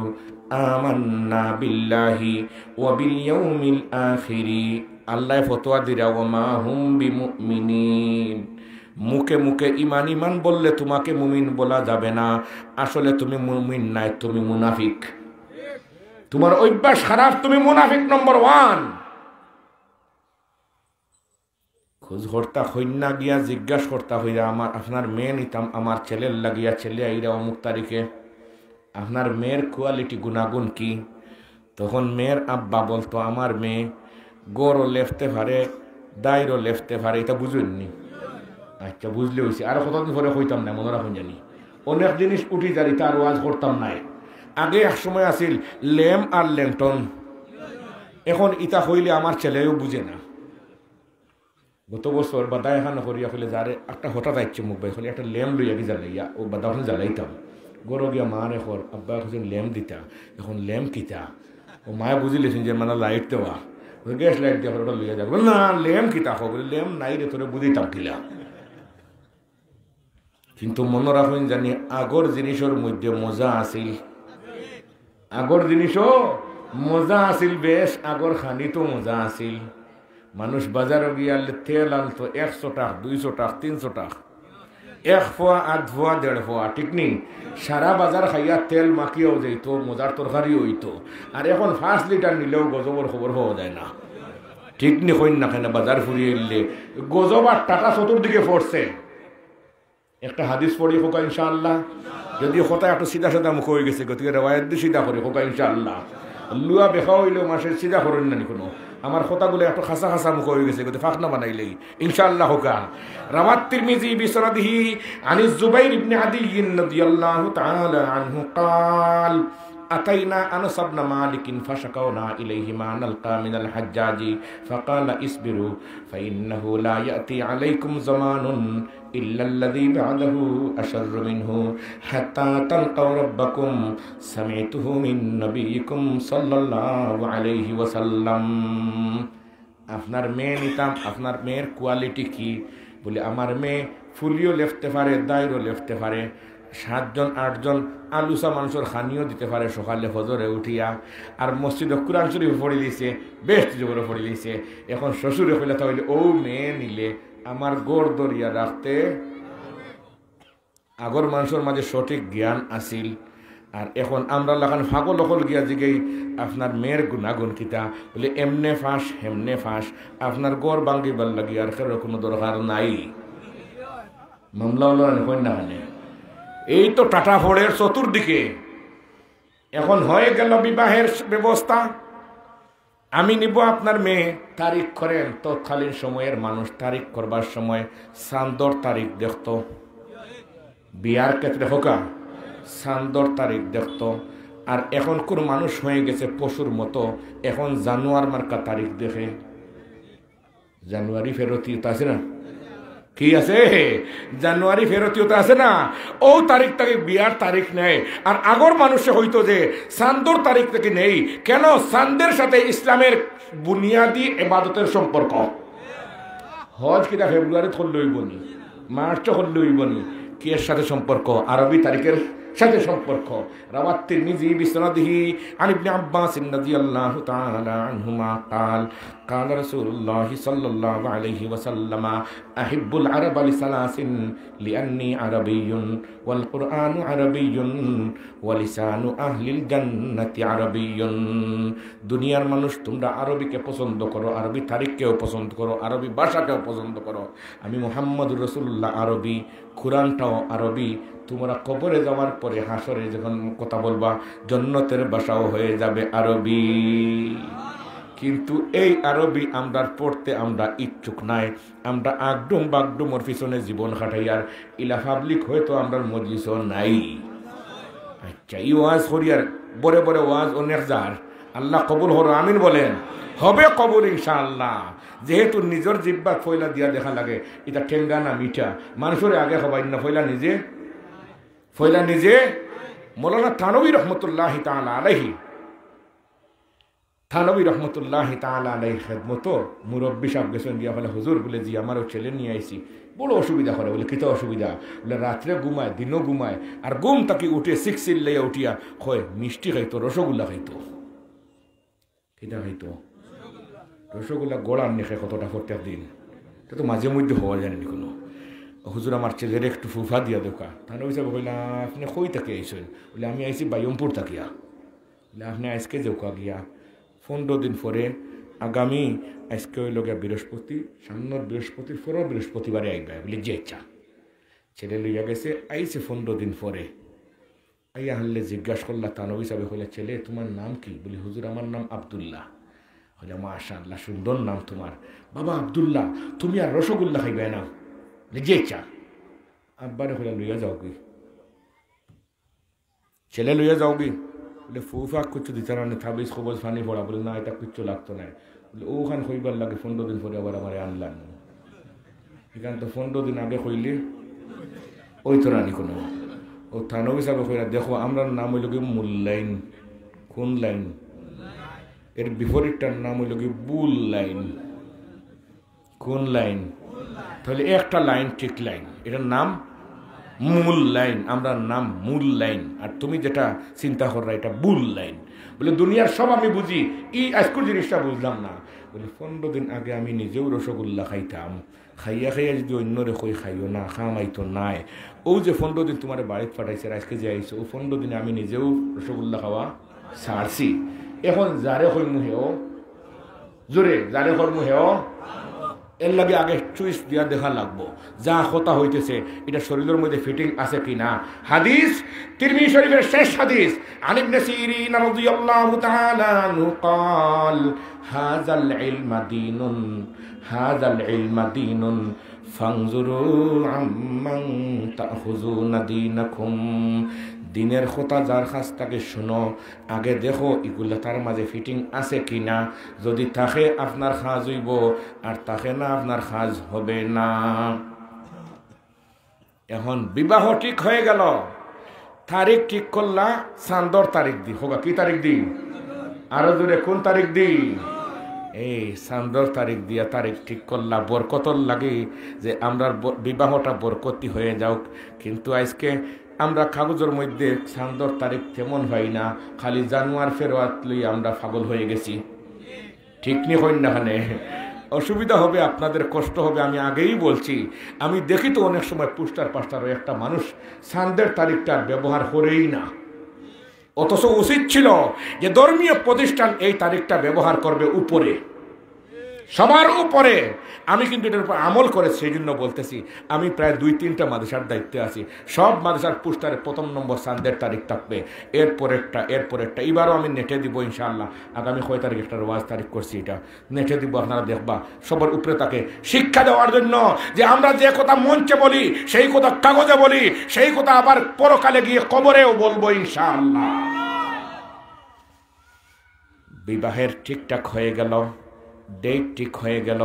Speaker 1: আমান্না বিল্লাহি ওয়া বিল ইয়াউমিল আখিরি। আল্লাহ ফতোয়া দিরা ওয়া মা হুম বিমুমিনিন। মুখে মুখে ইমান ইমান বললে তোমাকে মুমিন বলা যাবে না, আসলে তুমি মুমিন নাই, তুমি মুনাফিক। তোমার অভ্যাস খারাপ, তুমি মুনাফিক নম্বর 1। খোঁজ কর্তা কন্যা গিয়া জিজ্ঞাসা কর্তা হইয়া, আমার আপনার মেয়ে নিতাম, আমার ছেলের লাগিয়া, ছেলে আইরা অমুক তারিখে, আপনার মেয়ের কোয়ালিটি গুণাগুণ কি? তখন মেয়ের আব্বা বলতো, আমার মেয়ে গড়ও লেফতে পারে, দায়রও লেফতে পারে। এটা বুঝুননি? আচ্ছা বুঝলে হয়েছে। আরো কতদিন পরে হইতাম না, মনে রাখুন জানি অনেক জিনিস উঠি যারি, তার ওয়াজ করতাম নাই। আগে এক সময় আছিল লেম আর ল্যাংটন, এখন ইটা হইলে আমার ছেলেও বুঝে না। গত বছর বাদা এখানে করিয়া হইলে যারে একটা হঠাৎ আইছে মুখ বাই হলে একটা ল্যাম্প লইয়া কি জ্বালাইয়া, ও বাদা ওখানে জ্বালাইতাম। গরো গিয়া মা রেখর আব্বা এখন ল্যাম্প দিতা, এখন ল্যাম্প কিতা? ও মায়ে বুঝিলেছেন যে মানে লাইট দেওয়া, গ্যাস লাইট দেওয়া ওটা লইয়া যাবে না, ল্যাম্প কিতা হোক, ল্যাম্প নাই রে তোরে বুঝিতাম কিলা। কিন্তু মনে রাখুন জানি আগর জিনিসের মধ্যে মজা আছিল, আগর জিনিসও মজা আছিল, বেশ আগর খানি তো মজা আছিল। মানুষ বাজারে গিয়ালে তেল আনতো 100 টাকা 200 টাকা 300 টাকা, 1 ফোয়া 8 ফোয়া 1.5 ফোয়া, ঠিক নেই? সারা বাজার খাইয়া তেল মাখিয়াও যাইতো, মজার তরকারিও হইতো। আর এখন 5 লিটার নিলেও গজবর খবর পাওয়া যায় না, ঠিক নি? হইন না কেন বাজার ফুরিয়ে এলে গজব আর টাকা চতুর্দিকে পড়ছে। একটা হাদিস পড়ি হোকা ইনশাআল্লাহ, যদি কথা একটু সিধা সাদা মুখ হয়ে গেছে, গতিকে রেওয়ায়ত দিয়ে সিধা করে হোকা ইনশাআল্লাহ। লুয়া বেখা হইলেও মাসের সিধা করেন না কোনো, আমার কথাগুলো একটু খাসা খাসা মুখ হয়ে গেছে, গতি ফাঁক না বানাইলেই ইনশাআল্লাহ হোকা। রাওয়াত তিরমিজি বিসনাদিহি আনিস জুবাইর ইবনে আদি রাদিয়াল্লাহু তাআলা আনহু قال أتينا أنس بن مالك فشكونا إليه ما نلقى من الحجاج فقال اصبروا فإنه لا يأتي عليكم زمان إلا الذي بعده أشر منه حتى تلقوا ربكم سمعته من نبيكم صلى الله عليه وسلم। আপনার মেয়ে নিতাম, আপনার মেয়ের কোয়ালিটি কি? বলে আমার মেয়ে ফুলিও লেফতে পারে, দায়রও লেফতে পারে, 7 জন 8 জন আলুসা মানুষের খানিও দিতে পারে সকালে ফজরে উঠিয়া, আর মসজিদে কুরআন শরীফ পড়ে দিয়েছে, বেস্ট জোরে পড়ে দিয়েছে। এখন শ্বশুরে কইলে তাহলে ও মেয়ে নিলে আমার গোড় দরিয়া রাখতে। আগর মানুষের মাঝে সঠিক জ্ঞান আসিল, আর এখন আমরা লাগান ফাগল লকল গিয়া জিগেই আপনার মেয়ের গুণাগুণ কিতা, বলে এমনে ফাঁস হেমনে ফাঁস, আপনার গোড় ভাঙ্গিবার লাগি আর কারো কোনো দরকার নাই। মামলা হল না মানে এই তো টাটা ফোড়ের চতুর্দিকে এখন হয়ে গেল বিবাহের ব্যবস্থা। আমি নিব আপনার মেয়ে, তারিখ করেন। তৎকালীন সময়ের মানুষ তারিখ করবার সময় চান্দর তারিখ দেখত, বিয়ার ক্ষেত্রে হোকা চান্দর তারিখ দেখত। আর এখন কোন মানুষ হয়ে গেছে পশুর মতো, এখন জানুয়ার মার্কা তারিখ দেখে। জানুয়ারি ফেরতিও আছে না, কি আছে? জানুয়ারি ফেরতিও আছে না, ও তারিখ থেকে বিয়ার তারিখ নেয়। আর আগর মানুষে হইতো যে চান্দর তারিখ থেকে নেই কেন? চান্দের সাথে ইসলামের বুনিয়াদী ইবাদতের সম্পর্ক। হজ কিনা ফেব্রুয়ারিতে হল লইবনি, মার্চ হল লইবনি, কি এর সাথে সম্পর্ক? আরবি তারিখের সাথে সম্পর্ক। রাওয়াত তিরমিজি বিসনাদিহি আন ইবনে আব্বাস রাদিয়াল্লাহু তাআলা আনহুমা قال قال رسول الله صلى الله عليه وسلم احب العرب لثلاث لاني عربي والقران عربي ولسان اهل الجنه عربي। দুনিয়ার মানুষ তোমরা আরবিকে পছন্দ করো, আরবি তারিখকেও পছন্দ করো, আরবি ভাষাকেও পছন্দ করো। আমি মুহাম্মদুর রাসূলুল্লাহ আরবি, কুরআনটাও আরবি। তোমরা কবরে যাওয়ার পরে হাসরে যখন কথা বলবা জান্নাতের ভাষাও হয়ে যাবে আরবি। কিন্তু এই আরবি আমরা পড়তে আমরা ইচ্ছুক নাই, আমরা আগডুম বাগডুমর পিছনে জীবন কাটাই, আর ইলা পাবলিক হয়তো আমরা মজলিসও নাই। আচ্ছা, এই ওয়াজ করিয়ার বড় বড় ওয়াজ অনেক যার আল্লাহ কবুল হর, আমিন বলেন। হবে কবুল ইনশাআল্লাহ। যেহেতু নিজের জিব্বা ফয়লা দিয়া দেখা লাগে, এটা ঠেঙ্গা না মিঠা, মানুষের আগে হবাই না, ফয়লা নিজে মৌলানা থানবী রহমতুল্লাহি তাআলা আলাইহি, থানবী রহমতুল্লাহি তাআলা আলাইহি খেদমত মুরব্বী সাহেব গেছেন গিয়া বলে হুজুর বলে জি আমারও ছেলে নিয়ে আইছি, বড় অসুবিধা করে। বলে কিতা অসুবিধা? বলে রাত্রে ঘুমায়, দিনও ঘুমায়, আর ঘুম তাকে উঠে সিক্সিল লাইয়া উঠিয়া কয় মিষ্টি খাইতো, রসগোল্লা খাইতো। কিতা খাইতো? রসগোল্লা গড়ার নেখে কতটা প্রত্যেক দিন, এটা তো মাঝে মধ্যে হওয়া যায়নি কোনো। হুজুর আমার ছেলের একটু ফুফা দিয়া দোকা। তাহলে ওই সব বললাম আপনি কই থেকে আইসেন? বলে আমি আইসি বাইয়মপুর থাকিয়া। বলে আপনি আজকে দোকা গিয়া 15 দিন পরে আগামী আজকে হইল গিয়া বৃহস্পতি, সামনের বৃহস্পতির পরেও বৃহস্পতিবারে আইবা। বলে যে ইচ্ছা। ছেলে লইয়া গেছে, আইসে 15 দিন পরে। আইয়া হলে জিজ্ঞাসা করলা তানবী সাহেব, হলে ছেলে তোমার নাম কি? বলি হুজুর আমার নাম আব্দুল্লাহ। হলে মাশাআল্লাহ সুন্দর নাম তোমার। বাবা আব্দুল্লাহ, তুমি আর রসগোল্লা খাইবে না? যে চা আব্বারে হলে লইয়া যাও কি? ছেলে লইয়া যাও কি? বলে ফুফা কিচ্ছু দিতে না, থাবিস খবর ফানি পড়া। বলে না, এটা কিচ্ছু লাগতো না। বলে ওখান হইবার লাগে 15 দিন পরে আবার আমার আনলাম। এখান তো 15 দিন আগে হইলে ওই তো রানি কোনো। ও থানবী সাহেব কইরা দেখো আমরা নাম হইল কি মূল-লাইন। কোন লাইন? এর বিপরীতটার নাম হইল কি বুল লাইন। কোন লাইন? তাহলে একটা লাইন ঠিক লাইন, এটার নাম মূল লাইন, আমরা নাম মূল লাইন, আর তুমি যেটা চিন্তা কররা এটা ভুল লাইন। বলে দুনিয়ার সব আমি বুঝি, আজকের জিনিসটা বুঝলাম না। বলে 15 দিন আগে আমি নিজেও রসগোল্লা খাইতাম, খাইয়া খাইয়া যদি অন্যরে কই খাইও না, খামাইতো নাই। ও যে 15 দিন তোমার বাড়িতে পাঠাইছে, আজকে যে আইসো, ও 15 দিনে আমি নিজেও রসগোল্লা খাওয়া ছাড়ছি। এখন যারে কইমু হেও, জোরে যারে কর্ম হেও, এর লাগে আগে চুইস দিয়া দেখা লাগবো যা কথা হইতেছে এটা শরীরের মধ্যে ফিটিং আছে কিনা। হাদিস তিরমিজি শরীফের শেষ হাদিস, আন ইবনে সিরিন রাদিয়াল্লাহু তাআলা আনহু قال هذا العلم دين هذا العلم دين فانظروا عمن تأخذون دينكم। দিনের কথা যার কাছ থেকে শুনো, আগে দেখো এগুলো তার মাঝে ফিটিং আছে কিনা। যদি থাকে আপনার কাজ হইব, আর থাকে না আপনার কাজ হবে না। এখন বিবাহ ঠিক হয়ে গেল, তারিখ ঠিক করলা, চাঁদর তারিখ দি হোক, কি তারিখ দি, আরো দূরে কোন তারিখ দি, এই চাঁদর তারিখ দিয়া তারিখ ঠিক করলা, বরকতর লাগে যে আমরা বিবাহটা বরকতি হয়ে যাওক। কিন্তু আজকে আমরা কাগজের মধ্যে চাঁদর তারিখ তেমন হয় না, খালি জানুয়ার ফেরোয়াত লই আমরা পাগল হয়ে গেছি। ঠিক নি হইন না? খানে অসুবিধা হবে, আপনাদের কষ্ট হবে, আমি আগেই বলছি। আমি দেখি তো অনেক সময় পোস্টার পাস্টার একটা মানুষ চাঁদের তারিখটার ব্যবহার করেই না, অথচ উচিত ছিল যে ধর্মীয় প্রতিষ্ঠান এই তারিখটা ব্যবহার করবে উপরে, সবার উপরে। আমি কিন্তু এটার উপর আমল করেছি, সেই জন্য বলতেছি। আমি প্রায় 2-3টা মাদ্রাসার দায়িত্বে আছি, সব মাদ্রাসার পোস্টারে 1ম নম্বর চাঁদের তারিখ থাকবে, এরপরেরটা। এবারও আমি নেটে দিব ইনশাআল্লাহ। আগামী 6 তারিখ একটা ওয়াজ তারিখ করছি, এটা নেটে দিব, আপনারা দেখবা। সবার উপরে তাকে শিক্ষা দেওয়ার জন্য যে আমরা যে কথা মঞ্চে বলি, সেই কথা কাগজে বলি, সেই কথা আবার পরকালে গিয়ে কবরেও বলবো ইনশাআল্লাহ। বিবাহের ঠিকঠাক হয়ে গেল, ডেট ঠিক হয়ে গেল।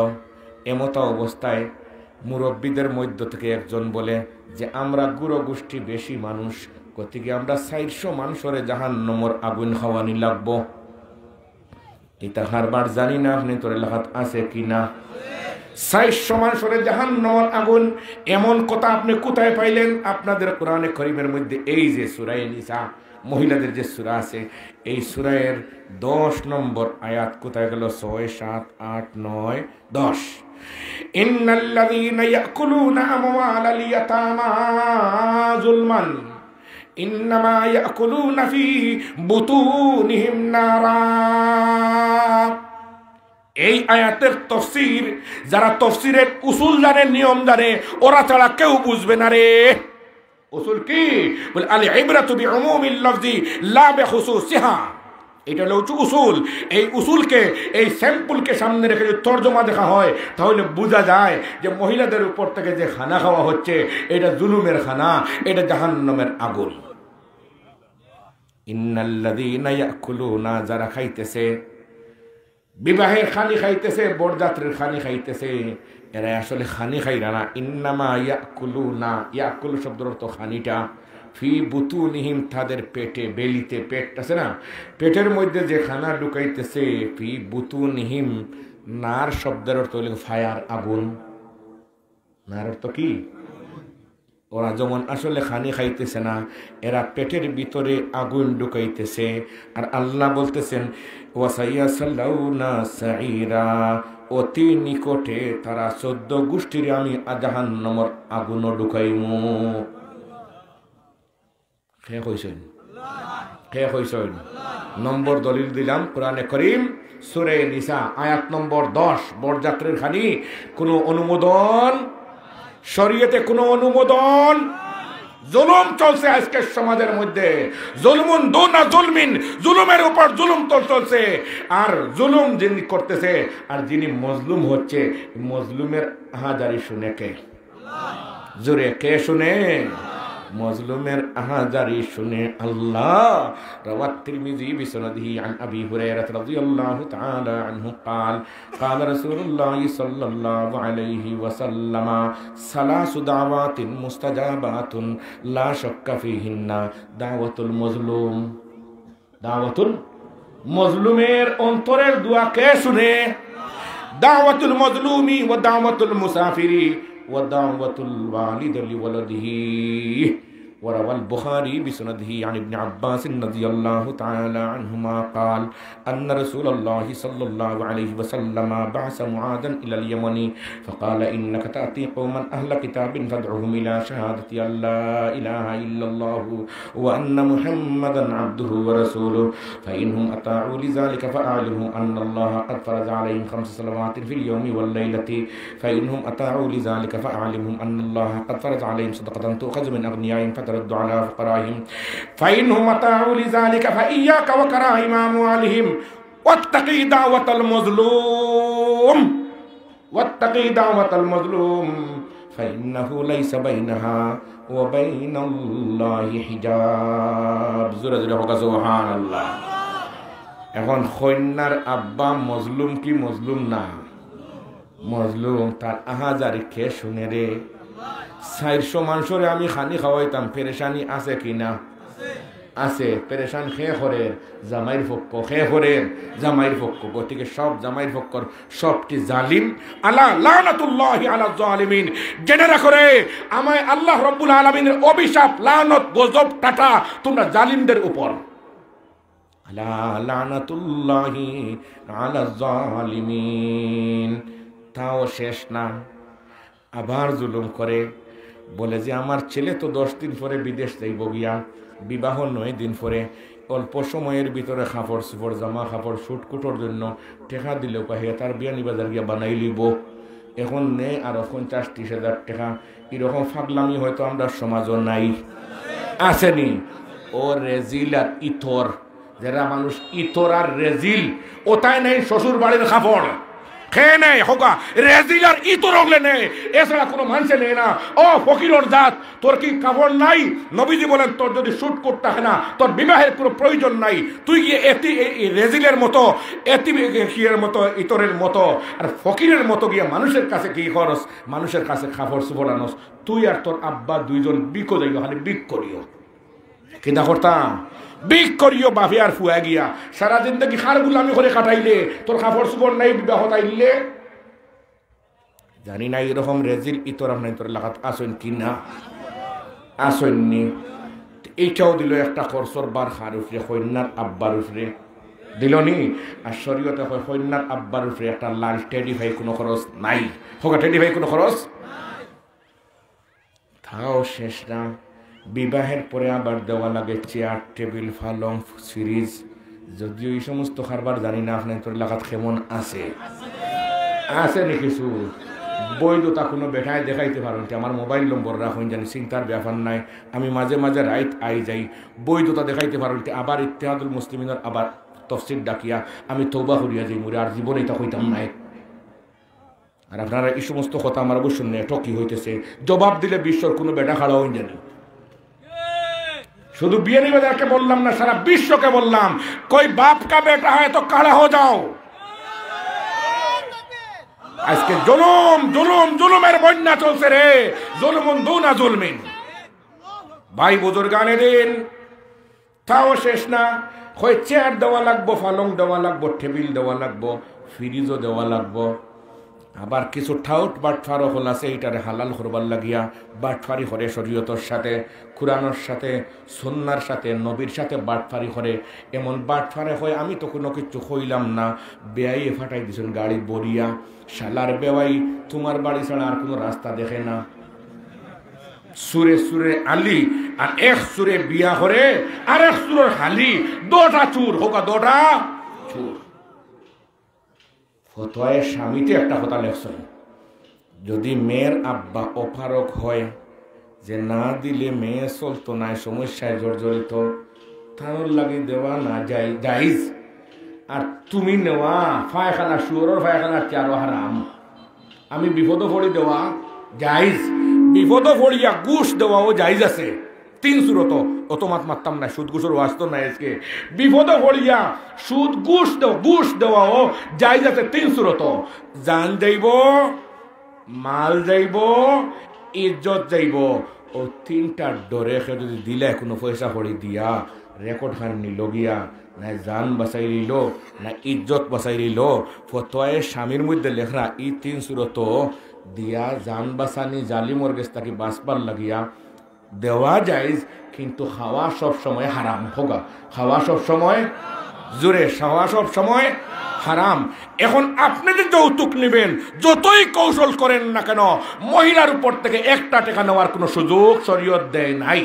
Speaker 1: এমতো অবস্থায় মুরব্বীদের মধ্য থেকে একজন বলে যে আমরা গুরু গোষ্ঠী বেশি মানুষ, গতিকে আমরা 400 মানুষরে জাহান্নামের আগুন খাওয়ানি লাগবো। এটা হারবার জানি না, আপনি তোর এলাকাত আছে কিনা? 400 মানুষরে জাহান্নামের আগুন, এমন কথা আপনি কোথায় পাইলেন? আপনাদের কোরআনে কারীমের মধ্যে এই যে সূরা নিসা, মহিলাদের যে সূরা আছে, এই সূরার 10 নম্বর আয়াত কোথায় গেল? 6, 7, 8, 9, 10। ইন্নাল্লাযীনা ইয়াকুলুনা আমওয়ালাল ইয়াতামা যুলমান ইন্নামা ইয়াকুলুনা ফি বুতুনিহিম নারা। এই আয়াতের তাফসীর যারা তাফসীরের উসুল জানে, নিয়ম জানে, ওরা ছাড়া কেউ বুঝবে না রে। উসুল কি? বলে আল ইবরাতু বিউমুমিল লফজি লা বিখুসুসিহা। এটা হলো উসুল। এই উসুলকে, এই স্যাম্পলকে সামনে রেখে যদি তর্জমা দেখা হয়, তাহলে বোঝা যায় যে মহিলাদের উপর থেকে যে খানা খাওয়া হচ্ছে এটা জুলুমের খানা, এটা জাহান্নামের আগুন। ইন্নাল্লাযীনা ইয়াকুলুনা, যারা খাইতেছে, বিবাহের খানি খাইতেছে, বরযাত্রীর খানি খাইতেছে, এরা আসলে খানি খাইরা না। ইন্নামা ইয়াকুলুনা, ইয়াকুল শব্দের অর্থ খানিটা, ফি বুতুনিহিম, তাদের পেটে, বেলিতে, পেট আছে না, পেটের মধ্যে যে খানা ঢুকাইতেছে, ফি বুতুনিহিম, নার শব্দের অর্থ হল ফায়ার, আগুন। নার অর্থ কি? ওরা যেমন আসলে খানি খাইতেছে না, এরা পেটের ভিতরে আগুন ঢুকাইতেছে। আর আল্লাহ বলতেছেন ওয়াসাইয়াসাল্লাউনা সাইরা, অতি নিকটে তারা 14 গোষ্ঠীর আমি জাহান্নামের আগুন ঢুকাইমু। কে কইছেন? নম্বর দলিল দিলাম, কোরআনে কারীম সূরা নিসা আয়াত নম্বর 10। বরযাত্রীর খানি কোনো অনুমোদন, শরীয়তে কোনো অনুমোদন। জুলুম চলছে আজকের সমাজের মধ্যে, জুলমুন দুনা জুলমিন, জুলুমের উপর জুলুম চলছে। আর জুলুম যিনি করতেছে আর যিনি মজলুম হচ্ছে, মজলুমের আহাজারি শুনে কে? জোরে কে শুনে? মজলুমের আহাজারি শুনে আল্লাহ। রাওয়াত তিরমিজি বিসনাদিহি আন আবি হুরায়রা রাদিয়াল্লাহু তাআলা আনহু قال قال رسول الله صلى الله عليه وسلم ثلاث دعوات مستجابات لا شك فيهن دعوة المظلوم। দাওয়াতুল মজলুমের অন্তরের দোয়া কে শুনে? দাওয়াতুল মজলুমি ওয়া দাওয়াতুল মুসাফিরি ওয়া দাওয়াতুল ওয়ালিদি লিওয়ালাদিহি। وروى البخاري بسنده عن ابن عباس رضي الله تعالى عنهما قال أن رسول الله صلى الله عليه وسلم بعث معاذا إلى اليمن فقال إنك تأتي قوما أهل كتاب فادعهم إلى شهادة أن لا إله إلا الله وأن محمدا عبده ورسوله فإنهم أطاعوا لذلك فأعلموا أن الله قد فرض عليهم 5 صلوات في اليوم والليلة فإنهم أطاعوا لذلك فأعلمهم أن الله قد فرض عليهم صدقة تؤخذ من أغنيائهم ترد على فقرائهم فإنهم أطاعوا لذلك فإياك وكراهيم أموالهم واتقي دعوة المظلوم فإنه ليس بينها وبين الله حجاب জোরে জোরে হোক সুবহানাল্লাহ। এখন কন্যার আব্বা মজলুম কি মজলুম না? মজলুম। তার আহাজারি খেয়ে শুনে রে 400 মানুষরে আমি খানি খাওয়াইতাম, পেরেশানি আছে কিনা? আছে। পেরেশান খেয়ে করে জামাইর পক্ষ, খেয়ে করে জামাইর পক্ষ। গতিকে সব জামাইর পক্ষর সবটি জালিম। আলা লানাতুল্লাহি আলা জালিমিন। জেনে রাখো রে, আমায় আল্লাহ রব্বুল আলামিনের অভিশাপ, লানত, গজব, টাটা তোমরা জালিমদের উপর। আলা লানাতুল্লাহি আলা জালিমিন। তাও শেষ না, আবার জুলুম করে। বলে যে আমার ছেলে তো 10 দিন পরে বিদেশ যাইব গিয়া, বিবাহ 9 দিন পরে, অল্প সময়ের ভিতরে কাপড় চোপড়, জামা কাপড়, শুট কুটোর জন্য টেকা দিলেও কাহিয়া তার বিয়ানি বাজার গিয়া বানাই লিব। এখন নে আরো 50-30 হাজার টাকা। এরকম ফাগলামি হয়তো আমরা সমাজও নাই, আসেনি। ও রেজিল আর ইতর, যারা মানুষ ইতর আর রেজিল, ওটাই নেই শ্বশুর বাড়ির কাপড় খেয়ে নেয় হোকা, রেজিল আর ইতর হলে নেই, এছাড়া কোনো মানুষে নেই না। ও ফকিরর জাত, তোর কি কাপড় নাই? নবীজি বলেন তোর যদি শুট করতে হয় না, তোর বিবাহের কোনো প্রয়োজন নাই। তুই গিয়ে রেজিলের মতো, এতির মতো, ইতরের মতো আর ফকিরের মতো গিয়ে মানুষের কাছে কি খরচ, মানুষের কাছে কাপড় চোপড় আনস। তুই আর তোর আব্বা দুইজন বিকো যাইও, খালি বিক করিও। কিনা করতাম বিক করিও বাপে আর ফুয়া গিয়া সারা জিন্দগি খার গুলামি করে কাটাইলে, তোর কাপড় চোপড় নাই, বিবাহ তাইলে। জানি না এরকম রেজিল ইতর আপনার তোর লাগাত আসেন কিনা, আসেননি। এইটাও দিল একটা খরচর বার খার উফরে, কন্যার আব্বার উফরে দিল নি। আর শরীয়তে হয় কন্যার আব্বার উফরে একটা লাল টেডি ভাই কোনো খরচ নাই, হোক টেডি ভাই কোনো খরচ। তাও শেষ না, বিবাহের পরে আবার দেওয়া লাগে চেয়ার, টেবিল, পালং, সিরিজ। যদিও এই সমস্ত খাবার জানি না আপনার তোর লাগাত কেমন আছে, আছে নি কিছু বৈধতা কোনো বেটায় দেখাইতে পারেন। আমার মোবাইল নম্বর রাখুন, জানি চিন্তার ব্যাপার নাই। আমি মাঝে মাঝে রাইট আই যাই, বৈধতা দেখাইতে পারেন। আবার ইত্তেহাদুল মুসলিমিনের আবার তফসির ডাকিয়া আমি তৌবা করিয়া যাই, মরে আর জীবনে এটা হইতাম নাই। আর আপনারা এই সমস্ত কথা আমার অবশ্য নেটকি হইতেছে, জবাব দিলে বিশ্বর কোনো বেটা খাড়া হইন জানি। শুধু বিয়ানি বাজারকে বললাম না, সারা বিশ্বকে বললাম, কই বাপ কা বেটা হয় তো কাড়া হো যাও। আজকে জুলুম জুলুম জুলুমের বন্যা চলছে রে, জুলুমুন দুনা জুলমিন। ভাই বুজুর্গানে দিন, তাও শেষ না, কই চেয়ার দেওয়া লাগবো, পালং দেওয়া লাগবো, টেবিল দেওয়া লাগবো, ফ্রিজও দেওয়া লাগবো। আবার কিছু ঠাউট বাটফারও হল আছে, এইটারে হালাল করবার লাগিয়া বাটফারি করে শরীয়তের সাথে, কুরআনের সাথে, সুন্নার সাথে, নবীর সাথে বাটফারি করে। এমন বাটফারে হয় আমি তো কোনো কিছু হইলাম না, বেয়াই ফাটাই দিছেন গাড়ি বরিয়া। শালার বেওয়াই তোমার বাড়ি ছাড়া আর কোনো রাস্তা দেখে না। সুরে সুরে আলি আর এক সুরে বিয়া করে আর এক সুরের হালি, দুটা চুর হোকা, দুটা চুর। ফতোয়ায় স্বামীতে একটা কথা লেখছেন, যদি মেয়ের আব্বা অপারক হয়, যে না দিলে মেয়ে চলতো না, সমস্যায় জর্জরিত, তার লাগে দেওয়া না যায় জায়েজ। আর তুমি নেওয়া ফায়খানা, শুয়োরের ফায়খানার চেয়ারও হারাম। আমি বিপদ পড়ি দেওয়া জায়েজ, বিপদ পড়িয়া ঘুষ দেওয়াও জায়েজ আছে। 3 সুরত অত মারতাম না, সুদ ঘুষের ওয়াস্ত নাই। আজকে বিপদ পড়িয়া সুদ ঘুষ দেওয়াও জায়েজ আছে 3 সুরত। জান যাইব, মাল যাইব, ইজ্জত যাইব। ও 3টা ডরে যদি দিলে কোনো পয়সা পড়ি দিয়া রেকর্ড খান নিল গিয়া, না জান বাঁচাই নিল, না ইজ্জত বাঁচাই নিল। ফতোয়ায় স্বামীর মধ্যে লেখরা এই 3 সুরত দিয়া জান বাসানি জালিমর গেছ তাকে বাঁচবার লাগিয়া দেওয়া যায়, কিন্তু খাওয়া সব সময় হারাম হোগা, খাওয়া সব সময় জোরে, খাওয়া সব সময় হারাম। এখন আপনি যে যৌতুক নেবেন, যতই কৌশল করেন না কেন, মহিলার উপর থেকে একটা টাকা নেওয়ার কোনো সুযোগ শরীয়ত দেয় নাই।